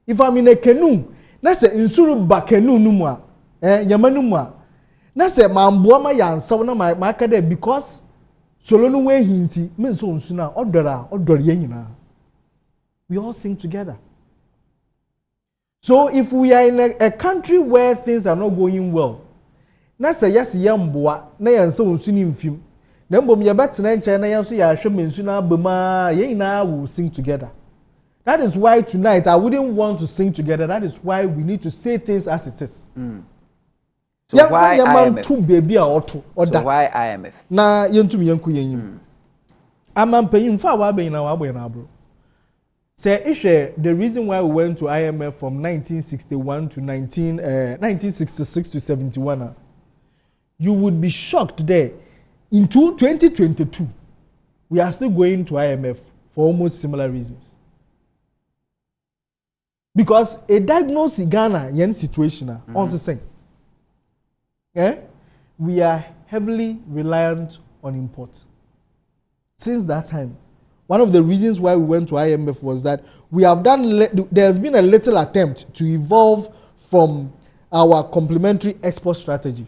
If I'm in a canoe, na se insuru bakenu numu a yamanu mu a na se mamboa ma yansaw na ma akada because solo no we hinti me so nsu na odore ye nyina. We all sing together. So if we are in a country where things are not going well, na se yes yamboa na yansaw nsu ni mfim na mbom ye betena nche na yanso ya hwem nsu na abema ye nyina will sing together. That is why tonight I wouldn't want to sing together. That is why we need to say things as it is. So why IMF? So why IMF? Na yentum yenku yenyim. Amampanyin fa wa ben na wa boy na bro. Say ishe the reason why we went to IMF from 1961 to 1966 to 71. You would be shocked there. In 2022, we are still going to IMF for almost similar reasons. Because a diagnosis Ghana yen situation on the same. We are heavily reliant on imports. Since that time, one of the reasons why we went to IMF was that we have there's been a little attempt to evolve from our complementary export strategy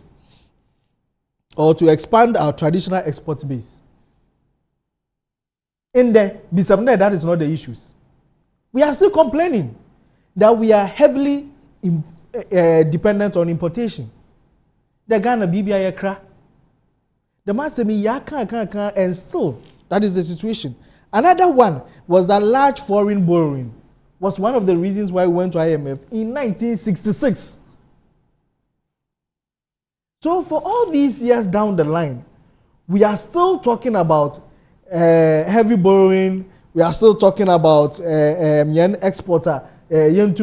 or to expand our traditional export base. In there, that is not the issues. We are still complaining that we are heavily dependent on importation. The Ghana BBI kra. The Masemi yaka and still that is the situation. Another one was that large foreign borrowing was one of the reasons why we went to IMF in 1966. So for all these years down the line, we are still talking about heavy borrowing. We are still talking about yen exporter. Yen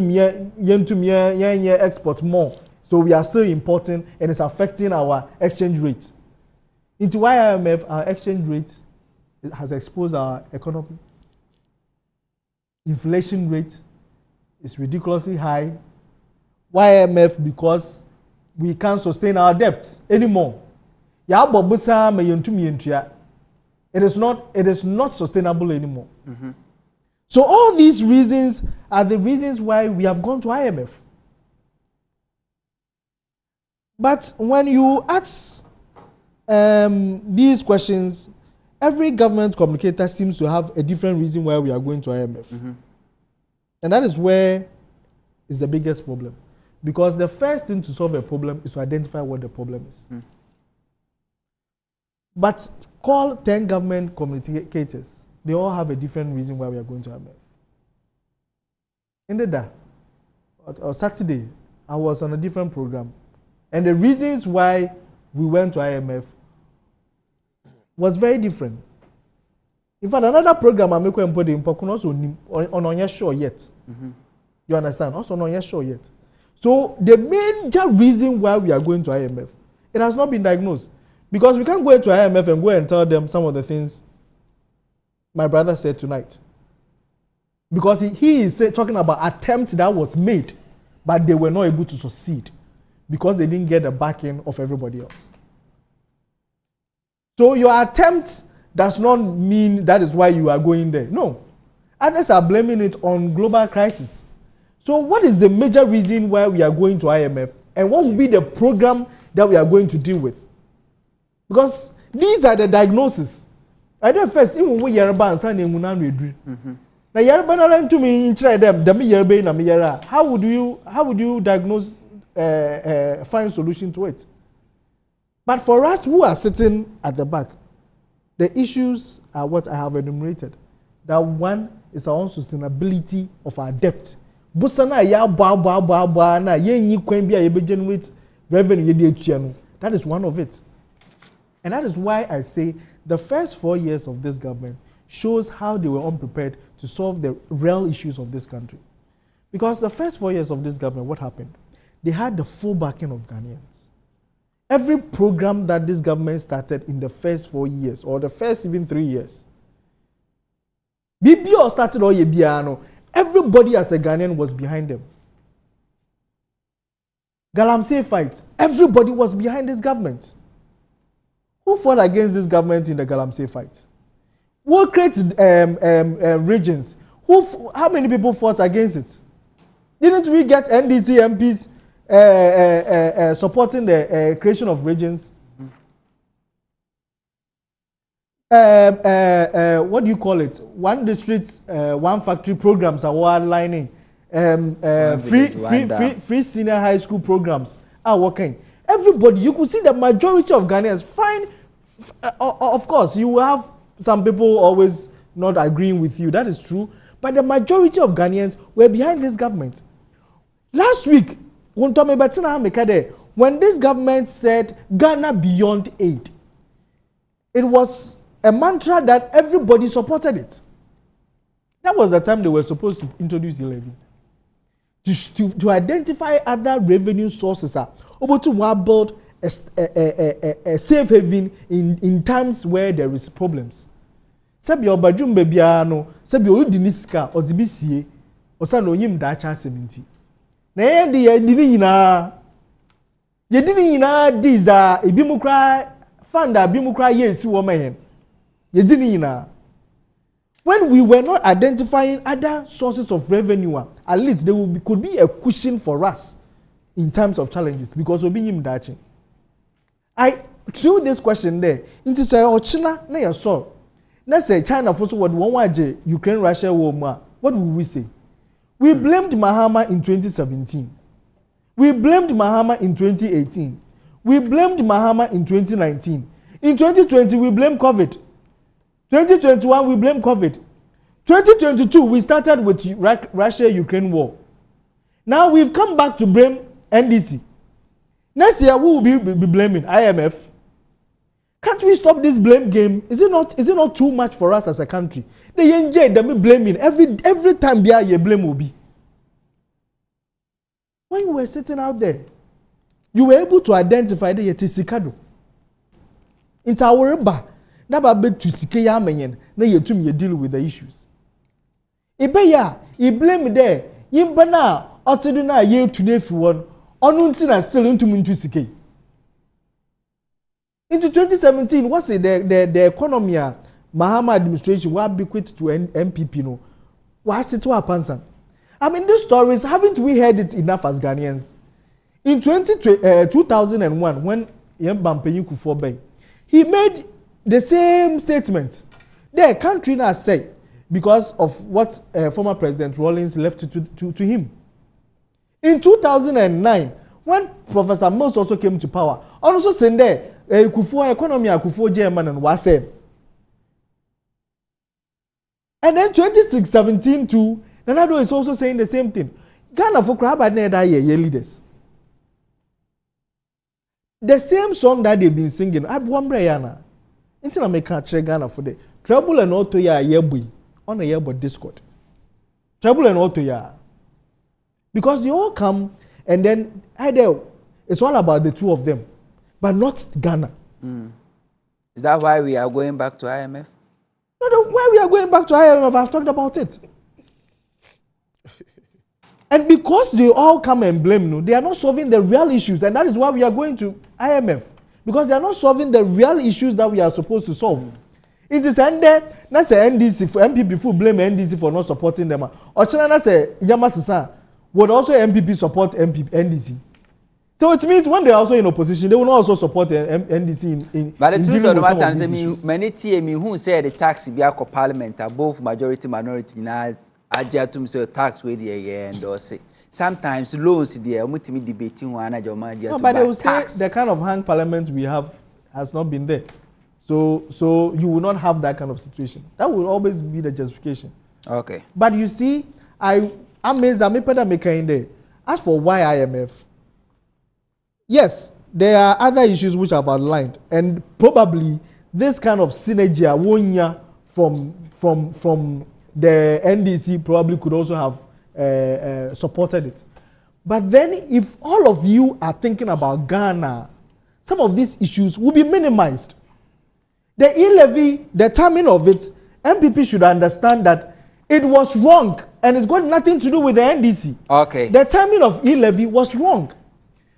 export more. So we are still importing and it's affecting our exchange rate. Into IMF, our exchange rate has exposed our economy. Inflation rate is ridiculously high. IMF because we can't sustain our debts anymore. It is not sustainable anymore. So all these reasons are the reasons why we have gone to IMF. But when you ask these questions, every government communicator seems to have a different reason why we are going to IMF. And that is where is the biggest problem. Because the first thing to solve a problem is to identify what the problem is. But call 10 government communicators. They all have a different reason why we are going to IMF. In the day, or Saturday, I was on a different program. And the reasons why we went to IMF was very different. In fact, another program I'm making also not sure yet. You understand? Also not sure yet. So the major reason why we are going to IMF, it has not been diagnosed. Because we can't go to IMF and go and tell them some of the things my brother said tonight. Because he is talking about attempts that was made, but they were not able to succeed because they didn't get the backing of everybody else. So your attempt does not mean that is why you are going there. No. Others are blaming it on global crisis. So what is the major reason why we are going to IMF? And what will be the program that we are going to deal with? Because these are the diagnoses. I don't first, even we Yoruba and Sani Munan Redri. Now Yoruba na to me in them, Yoruba na Miyara. How would you diagnose find solution to it? But for us who are sitting at the back, the issues are what I have enumerated. That one is our unsustainability of our debt. Busana ya ba na yenyi kwembia yebe generate revenue yedi etuanu. That is one of it. And that is why I say the first 4 years of this government shows how they were unprepared to solve the real issues of this country. Because the first 4 years of this government, what happened? They had the full backing of Ghanaians. Every program that this government started in the first 4 years, or the first even 3 years, BBO started all yebiano. Everybody as a Ghanaian was behind them. Galamsey fight, everybody was behind this government. Who fought against this government in the Galamsey fight? Who created regions? How many people fought against it? Didn't we get NDC MPs supporting the creation of regions? What do you call it? One district, one factory programs are outlining. Free senior high school programs are working. Everybody, you could see the majority of Ghanaians fine. Of course, you will have some people always not agreeing with you. That is true. But the majority of Ghanaians were behind this government. Last week, when this government said Ghana beyond aid, it was a mantra that everybody supported it. That was the time they were supposed to introduce the levy. To identify other revenue sources, able to build a safe haven in times where there is problems. Sebi obadum bebia no, sebi odi niska ozibisie, osa no yim da cha sementi. Na ye di nyina. Ye di nyina diza ebimukra fanda ebimukra yesi wo mayen. Ye di nyina. When we were not identifying other sources of revenue, at least there could be a cushion for us in terms of challenges because we be dachi. I threw this question there. Into say China na ya so. Na say China for so what one waje Ukraine Russia war ma. What would we say? We blamed Mahama in 2017. We blamed Mahama in 2018. We blamed Mahama in 2019. In 2020 we blamed COVID. 2021 we blame COVID. 2022 we started with Russia-Ukraine war. Now we've come back to blame NDC. Next year we will be blaming IMF. Can't we stop this blame game? Is it not too much for us as a country? They enjoy them blaming every time you blame will be. When you were sitting out there, you were able to identify the yetisikado. Into our bar. Never bet to sike ya menyen na yetum ye deal with the issues. Ibe ya, I blame there. Yimba na otidu na ye tunefi won. Onu nti na still into sike. Into 2017, what's it the economy Mahama administration will bequeath to MPP no. What's it to happen? I mean, these stories, haven't we heard it enough as Ghanaians? In 2001, when Yembampenyu Kufuor, he made the same statement. The country now say because of what former President Rawlings left to him. In 2009, when Professor Mills also came to power, also saying there, Kufuor economy, Kufuor German and was said. And then 2017 too, Nanado is also saying the same thing. Ghana for crab and ye leaders. The same song that they've been singing, I one brayana. Until I make Ghana for the trouble and auto ya yebu on a yearboard Discord. Trouble and auto ya. Because they all come and then it's all about the two of them, but not Ghana. Is that why we are going back to IMF? No, why we are going back to IMF, I've talked about it. And because they all come and blame you, they are not solving the real issues, and that is why we are going to IMF. Because they are not solving the real issues that we are supposed to solve. It is ended. Na say NDC for MPP who blame NDC for not supporting them. Or China say Yamasisa would also MPP support NDC. So it means when they are also in opposition, they will not also support NDC in. But the truth of the matter is, many TME who say the tax be a parliament are both majority minority now. Ajatum so tax with the endorse. Sometimes loans there, we debating one. No, but they will say the kind of hang parliament we have has not been there. So you will not have that kind of situation. That will always be the justification. Okay. But you see, I'm amazed. I'm in there. As for why IMF, yes, there are other issues which I've outlined, and probably this kind of synergy from the NDC probably could also have supported it. But then if all of you are thinking about Ghana, some of these issues will be minimized. The e-levy, the timing of it, MPP should understand that it was wrong and it's got nothing to do with the NDC. Okay. The timing of e-levy was wrong.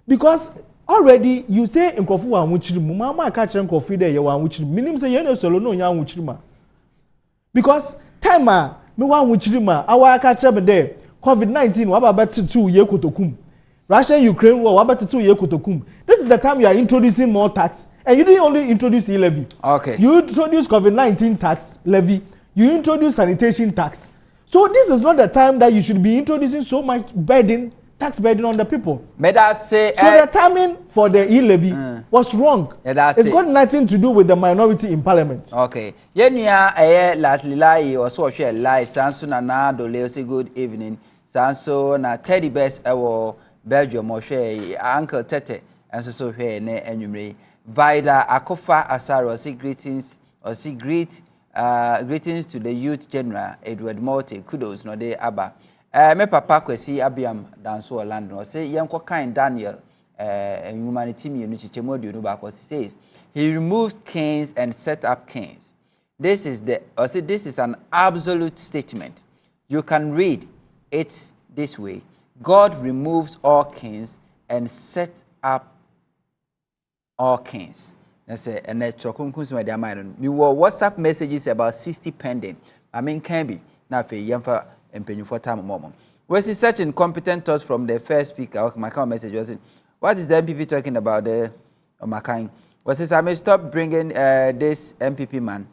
Because already you say in Kofu wa wuchirimu, mama catch in Kofu de ya wa wuchirimu. Minim say yene solo no ya wuchirima. Because time me wa wuchirima, awa catch up there. COVID-19 wabati 2 year kotokum. Russia-Ukraine war wabati 2 year kotokum. This is the time you are introducing more tax, and you didn't only introduce e-levy. Okay. You introduce COVID-19 tax levy. You introduce sanitation tax. So this is not the time that you should be introducing so much burden, tax burden on the people. May that say, so the timing for the e-levy was wrong. It's got nothing to do with the minority in parliament. Okay. Yenya latlilai also share live. Sanso na dole say good evening. Sanso na Teddy Best ewo Belgium or share Uncle Tete and so here ne enumere. Vida Akofa Asaro say greetings or say greetings to the youth general Edward Morte. Kudos no de aba. Me papa kwesi abiam danso Orlando or say yanko kind Daniel humanity me no chichemodio no back says he removes kings and set up kings. This is an absolute statement. You can read it this way. God removes all kings and set up all kings. That's a natural conclusion with their mind. You were WhatsApp messages about 60 pending. I mean, can be now for Yamfa and Penny for time moment. Was he such incompetent thoughts from the first speaker? My comment message was it, what is the MPP talking about there? Oh, my kind. Was this I may stop bringing this MPP man?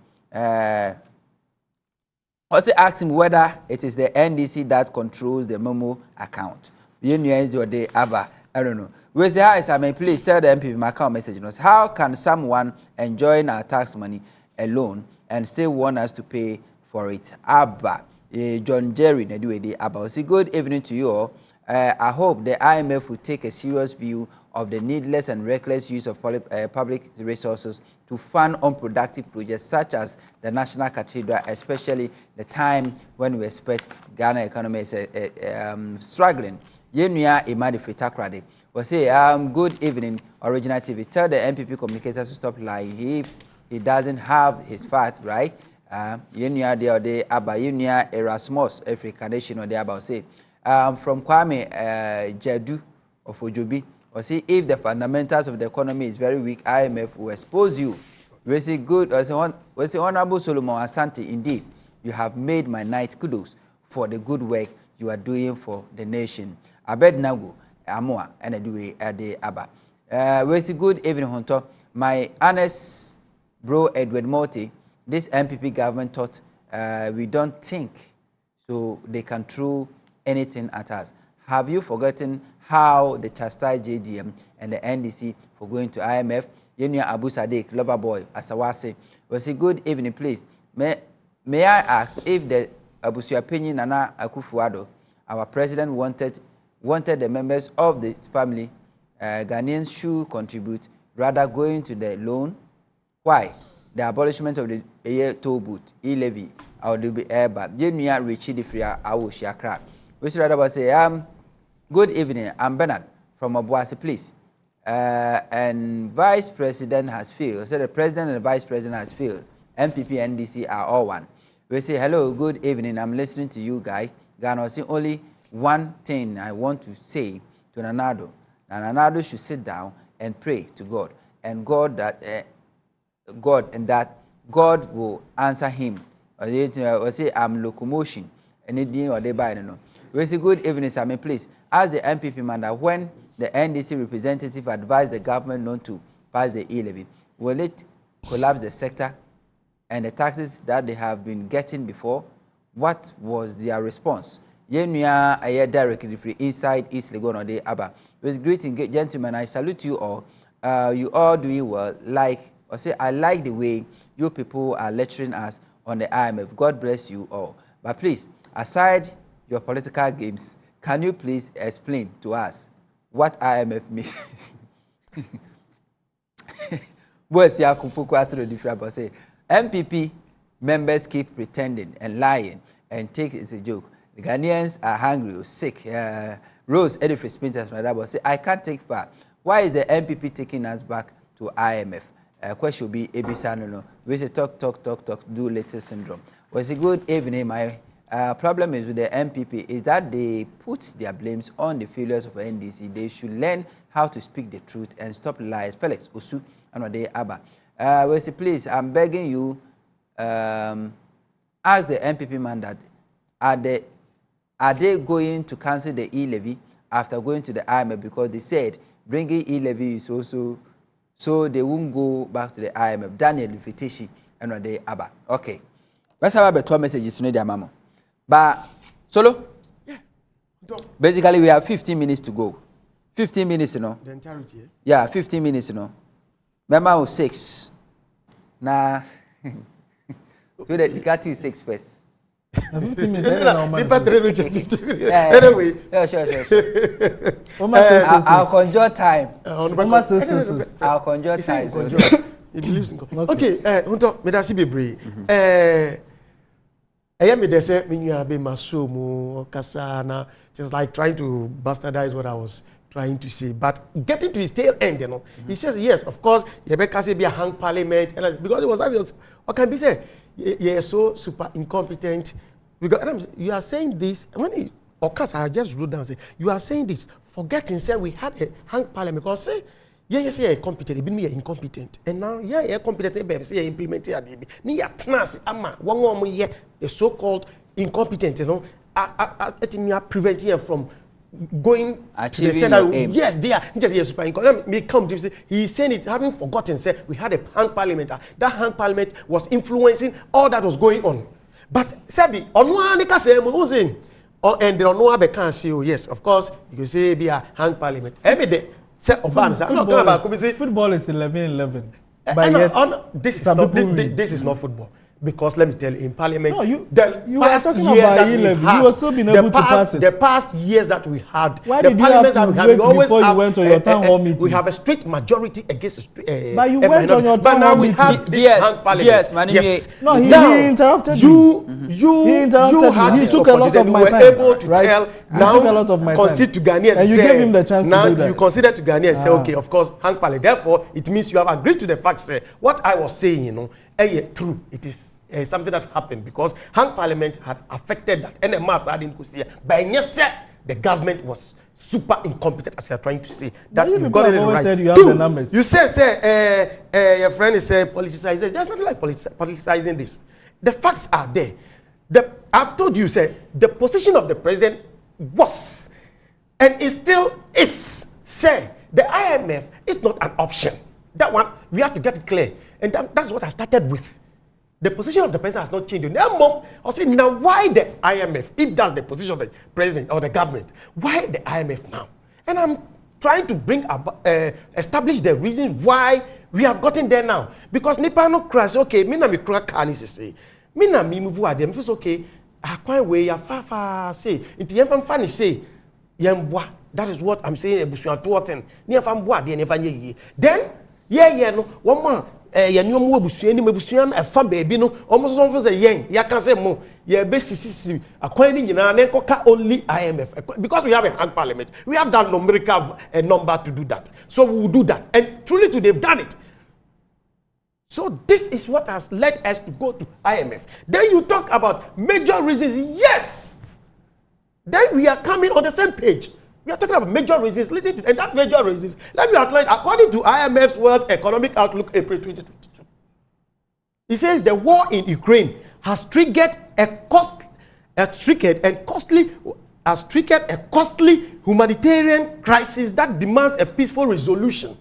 Also asked him whether it is the NDC that controls the Momo account. You know, the other. I don't know. We say, hi, Simon, please tell the MPP my account message. How can someone enjoy our tax money alone and still want us to pay for it? Abba, John Jerry, Abba. Say good evening to you all. I hope the IMF will take a serious view of the needless and reckless use of public resources to fund unproductive projects such as the National Cathedral, especially the time when we expect Ghana economy is struggling. Yenuya Imadi Fritakrade will say, good evening, Original TV. Tell the MPP communicators to stop lying. If he doesn't have his facts right, Yenuya de Ode Abba Yenuya Erasmus African Nation or the about say from Kwame Jedu of Ojobi. Or see if the fundamentals of the economy is very weak, IMF will expose you. We say good, we say Honorable Solomon Asante, indeed, you have made my night. Kudos for the good work you are doing for the nation. Abed Nago, Amoa, and Ade Abba. We say good evening, Hunter. My honest bro Edward Morty, this MPP government thought we don't think so they can throw anything at us. Have you forgotten how they chastised JDM and the NDC for going to IMF? Yenya Abu Sadiq, lover boy, Asawase. We say good evening, please. May I ask if the Abusu opinion Nana Akufo-Addo, our president, wanted the members of this family, Ghanaians should contribute rather going to the loan? Why? The abolishment of the toll booth, e-levy, or the airbag. Yenya Richie the Free Awoshiakra. We should rather say, good evening, I'm Bernard from Obuasi, please. And Vice President has failed. So the President and the Vice President has failed. MPP and NDC are all one. We say, hello, good evening, I'm listening to you guys. Ghana, see only one thing I want to say to Nanado. Nanado should sit down and pray to God. And God will answer him. Or say, I'm locomotion. Anything or they buy, no. We say good evening, Simon. Please ask the MPP man that when the NDC representative advised the government not to pass the e-levy, will it collapse the sector and the taxes that they have been getting before? What was their response? Yenuya Aye directly free inside East Legon or the Abba. With greeting, gentlemen, I salute you all. You all doing well. I like the way you people are lecturing us on the IMF. God bless you all. But please, aside your political games, can you please explain to us what IMF means? Boys, ya kupuku asiro different, but say MPP members keep pretending and lying and take it as a joke. The Ghanaians are hungry or sick. Rose Edifris Spinters from that, but say I can't take far. Why is the MPP taking us back to IMF? Question will be Ebisa no. We say talk, do little syndrome. Was a good evening, my. Problem is with the MPP is that they put their blames on the failures of the NDC. They should learn how to speak the truth and stop lies. Felix Osu and Ode Abba. We say, please, I'm begging you, ask the MPP man that are they going to cancel the e-levy after going to the IMF? Because they said bringing e-levy is also so they won't go back to the IMF. Daniel Fitishi and they Abba. Okay. Let's have a 12 messages to the mama. But Solo? Yeah. Basically, we have 15 minutes to go. 15 minutes, you know. The entirety. Yeah, 15 minutes, you know. Mama was 6. Nah. To the got to 6 first. 15 minutes. Anyway. Yeah, sure. I'll conjure time. I'll conjure time. He believes in God. Okay, Hunter, me da si bebre. Me dey say me you be masumu kasa na just like trying to bastardize what I was trying to say, but getting to his tail end, you know, he says yes, of course, Rebecca say be a hang parliament, and because it was that, what can be said? You're so super incompetent. Because you are saying this when he, of course, I just wrote down say you are saying this, forgetting say we had a hang parliament because say yes, you're incompetent, even me you're incompetent, and now you're competent, baby, say you're implementing a DB. Ni ya tnas ama one more year the so-called incompetent, you know, I preventing you from going achieving to the extent that yes, they are just super incompetent. Me come to say he's saying it, having forgotten. Say we had a hang parliament. That hang parliament was influencing all that was going on. But Sebi, on one nika say Mosing, and there are no other can say yes, of course you can say be a hang parliament every day. Say football is 11-11. But yet, this is not football. Because let me tell you, in Parliament, no, you are talking about E-levy. You were still been able to pass it. The past years that we had, why did you have to wait before you went to your town hall meetings? We have a strict majority against. But you went on your town hall meetings. Yes. No, he interrupted you. He interrupted me. He took a lot of my time. Right? Now, took a lot of my time. Concede to Ghanaians. And you gave him the chance to do that. Now you consider to Ghanaians and say, okay, of course, hang parliament. Therefore, it means you have agreed to the facts. What I was saying, you know. True, it is something that happened because hang parliament had affected that and the mass hadn't see. But yes, the government was super incompetent, as you are trying to say. That you've got it right. Said you have the numbers. You say your friend is politicizing. There's nothing like politicizing this. The facts are there. I've told you, say the position of the president was and it still is. Say the IMF is not an option. That one we have to get it clear. And that's what I started with. The position of the president has not changed. Now, I'll say, now why the IMF? If that's the position of the president or the government, why the IMF now? And I'm trying to establish the reason why we have gotten there now. Because Nipa no crash, okay, me na me crack can say, me na me move adem feels okay. I quite way ya fa say. Into yem fan say, yemwa. That is what I'm saying. Ebusuan to thing. Ni fam boa de never ye. Then, no one man. Yanyo mu abusuan ni mabusuan afa baabi no almost so for say yen ya kan say mo ye be sisi akwan ni nyina na enkoka only IMF because we have a hang parliament, we have that numerical number to do that, so we will do that, and truly today they've done it. So this is what has led us to go to IMF. Then you talk about major reasons. Yes, then we are coming on the same page. We are talking about major reasons, and that major reasons, let me outline, according to IMF's World Economic Outlook, April 2022. It says the war in Ukraine has triggered a costly humanitarian crisis that demands a peaceful resolution.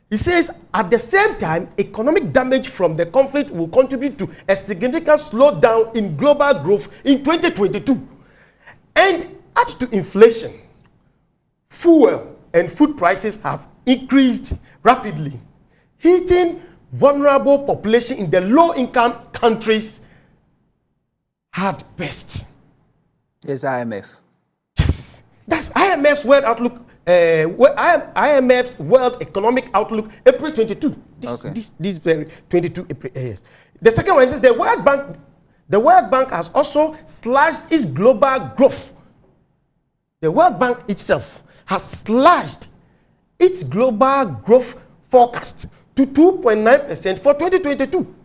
It says at the same time, economic damage from the conflict will contribute to a significant slowdown in global growth in 2022. And add to inflation. Fuel and food prices have increased rapidly, hitting vulnerable population in the low-income countries hard best. Yes, IMF. Yes, that's IMF's World Outlook. IMF's World Economic Outlook, April 22. This very 22 April. Yes. The second one is the World Bank. The World Bank has also slashed its global growth. The World Bank itself has slashed its global growth forecast to 2.9% for 2022.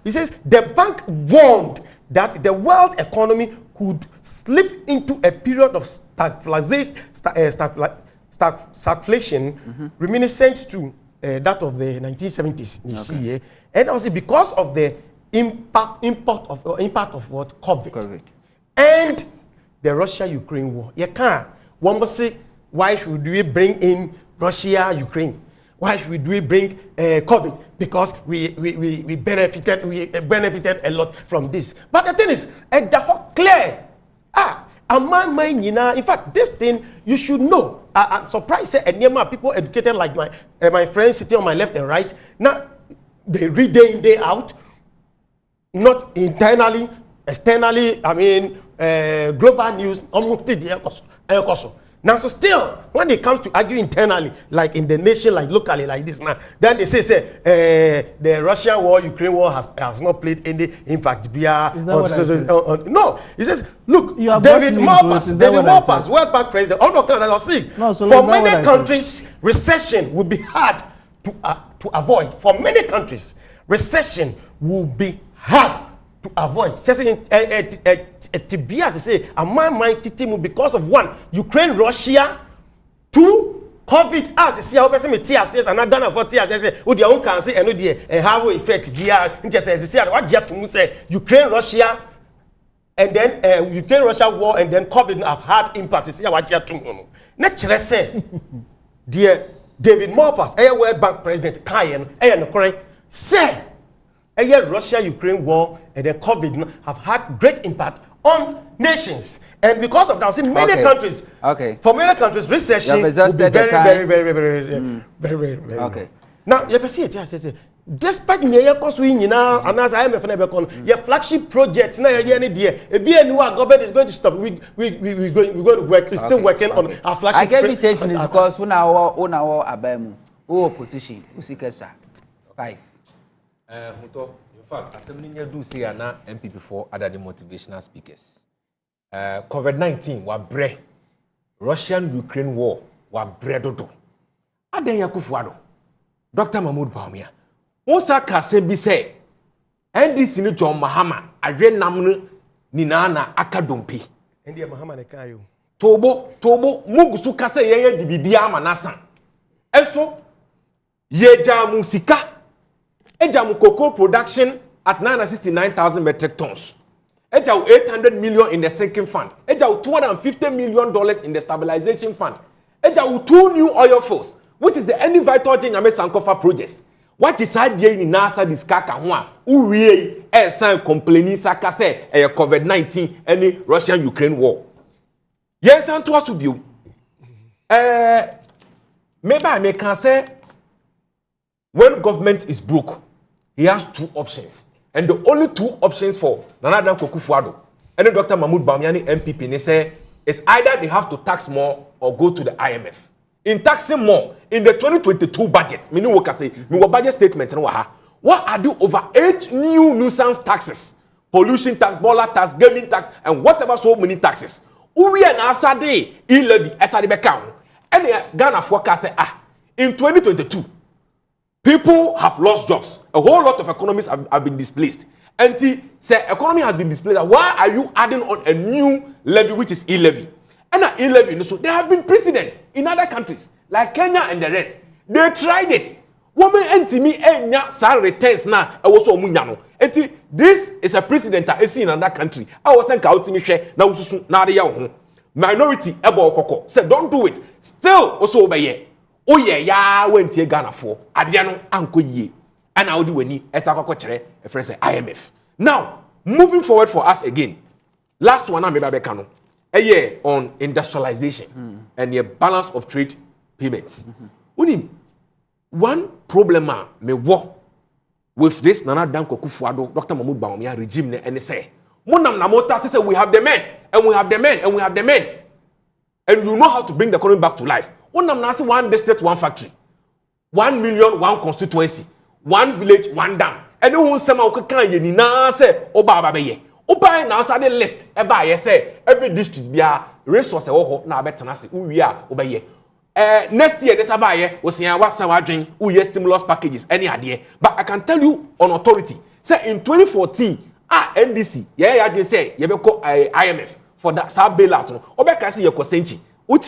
He says the bank warned that the world economy could slip into a period of stagflation, reminiscent to that of the 1970s. You see here, and also because of the impact of what COVID. end the Russia-Ukraine war. You can't. One must say, why should we bring in Russia-Ukraine? Why should we bring COVID? Because we benefited a lot from this. But the thing is, the clear. In fact, this thing you should know. I'm surprised that people educated like my friends sitting on my left and right. Now they read day in, day out, not internally, externally. I mean, global news. Now, so still, when it comes to argue internally, like in the nation, like locally, like this now, then they say the Russian war, Ukraine war has not played any impact. Is that what I said? No, he says, look, You have David brought me into it. Is that what I Malpass, said? World Bank president, all the countries are sick. No, so for is that what many I countries, recession will be hard to avoid. For many countries, recession will be hard to avoid. Just TBS say, my team because of one, Ukraine, Russia, two, COVID, as you see, how person with TSS and Ghana for TSS, with your own country and the how effect via just as you see what you have to say, Ukraine, Russia, and then Ukraine, Russia war, and then COVID have had impact. You see what you have to know. Next, let's say, dear David Malpass, World Bank president, Kayen, say. Russia-Ukraine war and then COVID have had great impact on nations, and because of that, see many countries. Okay. For many countries, recession will be very. Okay. Now you see it. Yes. Despite the cost we now, and as IMF never con, your flagship projects now any day. A new government is going to stop. We're going to work. We're still working on our flagship. I gave you sense because when our abemu, opposition, usikesa 5. In fact, Assembly do say na MPP for other the motivational speakers. COVID-19 wa bre, Russian-Ukraine war wa bre dodo. Aden Yakufuado, Dr. Mahmoud Bawumia. Onsa kase bi say, NDC ni John Mahama awe namno ni na akadompi. NDC Mahama ne kayo. Tobo mugusu kase yeye di bibia amanasan. Eso yeja musika. Ejamu cocoa production at 969,000 metric tons. Ejamu 800 million in the sinking fund. Ejamu $250 million in the stabilization fund. Ejamu 2 new oil fields, which is the any vital thing Yame Sankofa projects. What is idea in NASA diskaka hwa? Uriye sign complaining saka say COVID-19 any Russian-Ukraine war. Yes, and to us to be. Maybe I can say when government is broke, he has 2 options. And the only 2 options for Nana Danko Kufuado and Dr. Mahmoud Bawumia MPP they say is either they have to tax more or go to the IMF. In taxing more, in the 2022 budget, meaning what I say, budget statement, what are the over 8 new nuisance taxes? Pollution tax, boiler tax, gaming tax, and whatever so many taxes. Uri and Asade, e-levy, Asade and Ghana forecast say, in 2022, people have lost jobs. A whole lot of economies have been displaced. And say economy has been displaced. Why are you adding on a new levy, which is e-levy? And an e-levy, so there have been precedents in other countries, like Kenya and the rest. They tried it. Women me salary returns now. Also munyano. This is a precedent I see in another country. I was saying me share now minority ebo koko. Say don't do it. Still also obey. Oh yeah, went to Ghana for Adiano Anko ye. And I would do any as a chere a friend say IMF. Now, moving forward for us again. Last one I'm Kano. A year on industrialization and the balance of trade payments. One problem me wo with this Nana Danko Kufuado, Dr. Mahmoud Bawumia regime and they say, Monam Namota say we have the men and we have the men and we have the men. And you know how to bring the economy back to life. Onam nasi 1 district, 1 factory. 1 million, 1 constituency. 1 village, 1 dam. And you won't say, okay, you na say, Oba Babaye. Oba na sa the list. Eba ye say, every district be a resource oho na betanasi. Uya obaye. Next year, this abaye was saying what some drink. Uye stimulus packages. Any idea? But I can tell you on authority. Say in 2014, NDC, they say, you go IMF for that sub bailout. Oba kasi ye kosenchi. Look,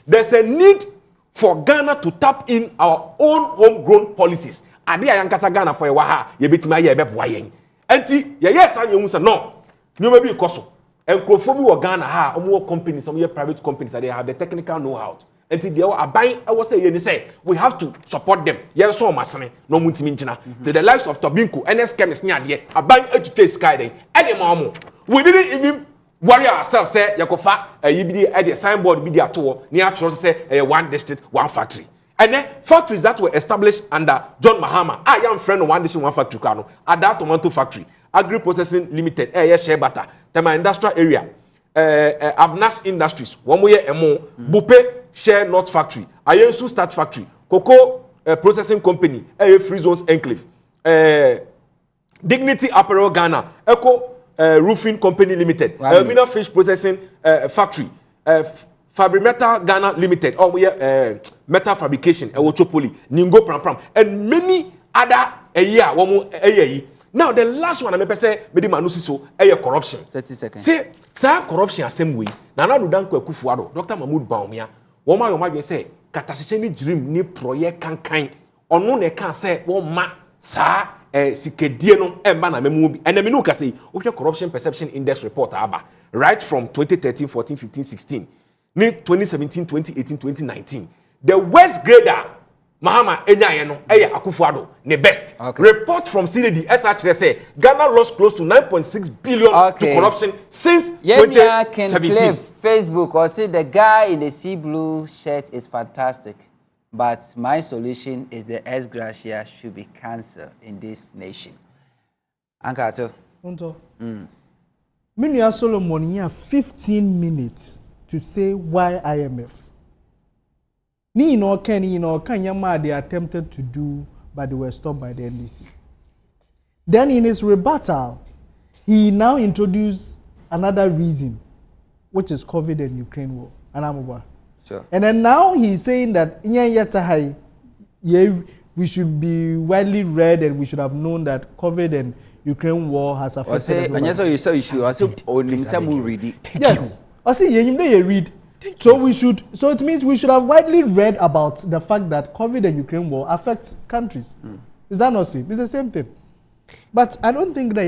there's a need for Ghana to tap in our own homegrown policies. Adi ayankasa Ghana for a waha, ye bit my ye bep wayen. enti yes and you say no maybe because and Crophobi Ghana ha more companies, some private companies that they have the technical know-how. Until they are buying, I was saying, we have to support them. Yes, so masane, no muntiminchina. To the likes of Tobinco, NS chemists near there, are buying educate sky day. Any more. We didn't even worry ourselves, say, Yakofa, a at the signboard, be there tour, near Church, say, one district, one factory. And then factories that were established under John Mahama, I am friend of one district, one factory, at that tomato factory, Agri Processing Limited, share butter, Tema Industrial Area, Avnash Industries, one way and more, Bupe Share Not Factory, Ayensu Starch Factory, Cocoa Processing Company, Free Zones Enclave, Dignity Apparel Ghana, Eco Roofing Company Limited, Mina Fish Processing Factory, Fabrimetal Ghana Limited, or we metal fabrication, Ewotropoli, Ningo Pram, and many other Now the last one I say, Medi Manusi so, corruption. 30 seconds. Say, corruption same way. Nana Dudanko Kufuado, Dr. Mahmoud Baumia, Woma say, Katasheni dream ni proye kankan. Ono ne kan say, Woma sa sikedieno embana memubi. And the minuka say, Open Corruption Perception Index report aba. Right from 2013, 14, 15, 16. Ni 2017, 2018, 2019. The worst grader Mahama Enyayeno, Akufuado, the best. Okay. Report from CDD SHR say Ghana lost close to 9.6 billion to corruption since 2017. Can Facebook or say the guy in the sea blue shirt is fantastic, but my solution is the ex gratia should be cancelled in this nation. Ankato. Unto. Minya Solomon here 15 minutes to say why IMF. Ni no Kanyama they attempted to do, but they were stopped by the NDC. Then in his rebuttal, he now introduced another reason, which is COVID and Ukraine war. Sure. And then now he's saying that we should be widely read and we should have known that COVID and Ukraine war has affected. Yes. I say you read. So it means we should have widely read about the fact that COVID and Ukraine war affects countries. Is that not same? It's the same thing. But I don't think that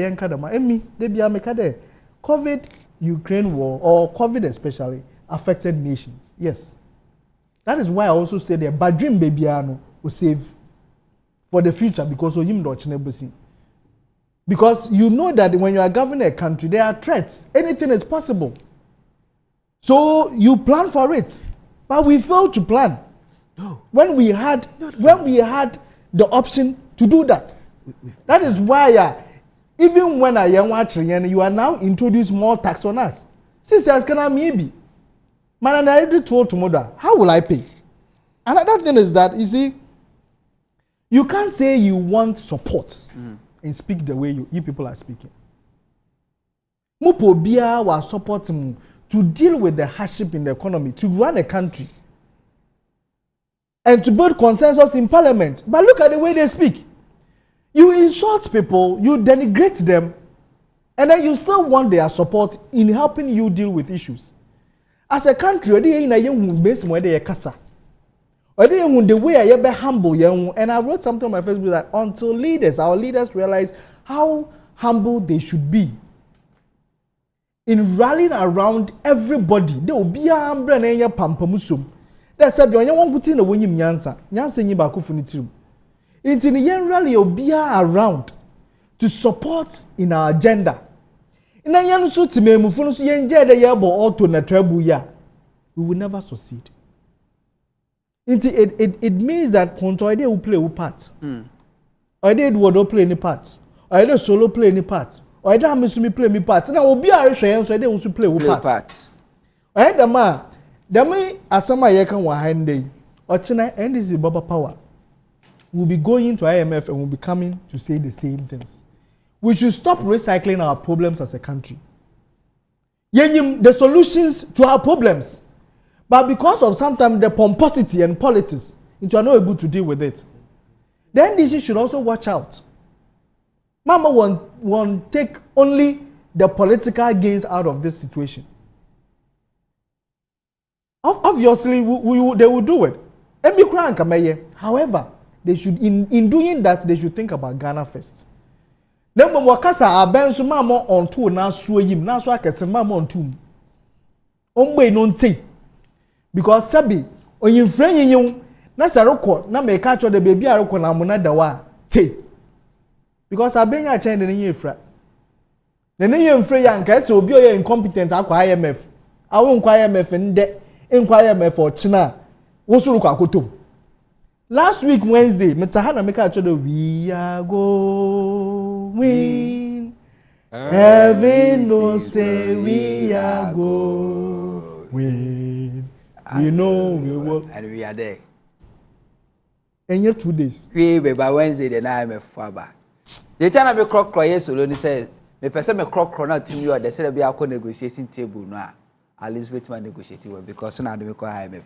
COVID, Ukraine war, or COVID especially, affected nations. Yes. That is why I also say that Badrim Babyano will save for the future because of him. Because you know that when you are governing a country, there are threats. Anything is possible. So you plan for it, but we failed to plan. No. When we had the option to do that. That is why even when I am watching, you are now introduce more tax on us. Sisters, can I maybe? Man, I already told tomorrow, how will I pay? Another thing is that you you can't say you want support and speak the way you people are speaking. Mupo bia was supporting to deal with the hardship in the economy, to run a country, and to build consensus in parliament. But look at the way they speak. You insult people, you denigrate them, and then you still want their support in helping you deal with issues. As a country, the way I be humble, and I wrote something on my Facebook that until our leaders realize how humble they should be in rallying around everybody, they will be a umbrella and a pampamusum. That's a bion one put in a winning yansa, yansa ni bakufunitum. Into the young rally will be around to support in our agenda. In a young suit to me, Mufunus yen jada yabo or to Natrabuya, we will never succeed. It means that Pontoide will play a part. Or they would play any part. Or they solo play any part. Or I don't miss me play me parts. Now will be a share so they also play parts. I had the man asama yekan wa hande. Ochina and this is Baba Power. We'll be going to IMF and we'll be coming to say the same things. We should stop recycling our problems as a country. The solutions to our problems. But because of sometimes the pomposity and politics, you are not able to deal with it. Then this should also watch out. Mama won't take only the political gains out of this situation. Obviously, they will do it. However, they should in doing that, they should think about Ghana first. na mmom wakasa aben so ma mo onto na so yim na so akese ma mo onto omgbe no ntei because sabi oyimfra yinyin na sareko na me ka cho de baby areko na mo na dawa tei because aben ya chen de ne yefra ne yemfra ya nka se obi oye incompetent akwa IMF awu nkwa IMF nde nkwa IMF ochina wo suru kwa kotom. Last week Wednesday, Metahana make a chodo we are going. Heaven no say we are going. We know we will. And we are there. And yet 2 days. We be by Wednesday the night me faba. The time me crock yes solo ni say me person me crock na team you dey say be akọ negotiating table no a at least wait my negotiating well because now they call IMF.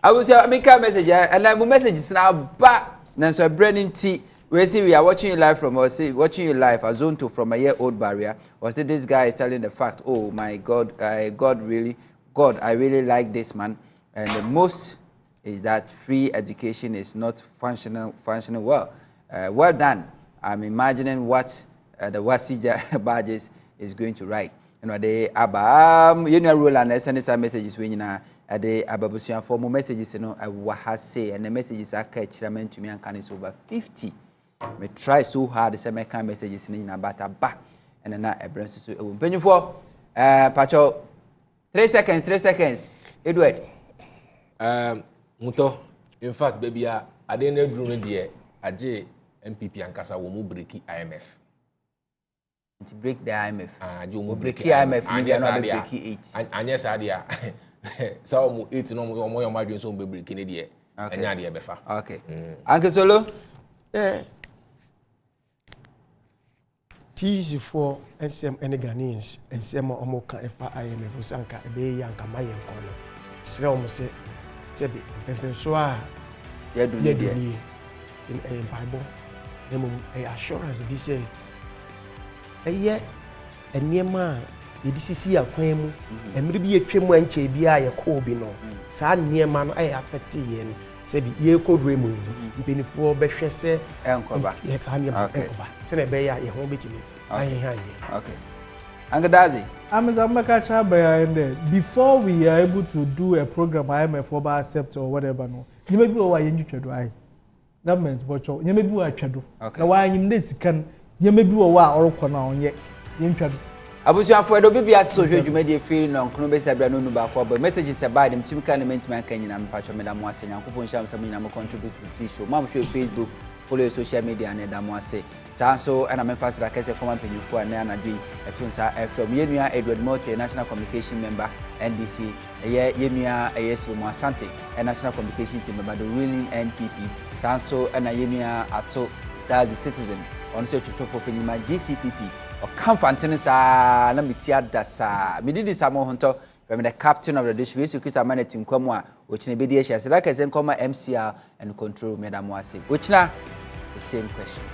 I will say make a message and my message is now back. Nanso Brennan T. We see we are watching you live from us, watching you live a zone 2 from a year-old barrier. Was that this guy is telling the fact? Oh my God, I really like this man. And the most is that free education is not functional well. Well done. I'm imagining what the Wasija badges is going to write. You know they you know rule and SMS messages when you know. Ade ababusuan for mo messages no wa say and the messages are catch remain to me and can is over 50. Me try so hard to say me can messages ni na bata ba and na e brand so e penyu for pacho 3 seconds Edward muto in fact baby ade na duru no de age MPP ankasa wo mu breaki IMF to break the IMF wo break IMF maybe another break 8 anya sadia so mo 8 no mo yo madwen so be break ni de anya de befa okay Uncle Solo TC for NCM any Ghanaians and some omoka efa IMF sanka ebe yanka mayen kono sire omo se be pempen so a ya do ni in a Bible nemo assurance bi say eye eniema yedisisi akwan mu emre bi yetwem anche bi a yekọ bi no saa niema no ay affect ye no se bi ye kodwe mu mpenifo behwe se enkoba niema enkoba se na be ya ye ho betimi aye hanye okay Angadazi before we are able to do a program IMF over accept or whatever no you may be over yen twedo ai government bocho you may be over twedo na wa yim de sikan you may be over orokọ na onye yen twedo abusuafo edo bibia so hwedwuma de free no nkono be sabra no nu ba ko ba message se ba dem tim kan mentima kan nyina mpacho me da mo ase nyankopon hyam sam nyina mo contribute to show mam hwe Facebook follow social media na da mo ase so and I'm emphasizing that kese command penyufo na anadwi etunsa from yenua Edward Mote national communication member NBC yenua Yesu Asante national communication team member the ruling NPP so and yenua ato that's the citizen on so to for penyuma GCPP or kamfantene na mitia dasa mididi samo honto from the captain of the district Chris Amane team komwa ochine bedi ehia se like kese koma MCR and control medamo ase ochina the same question.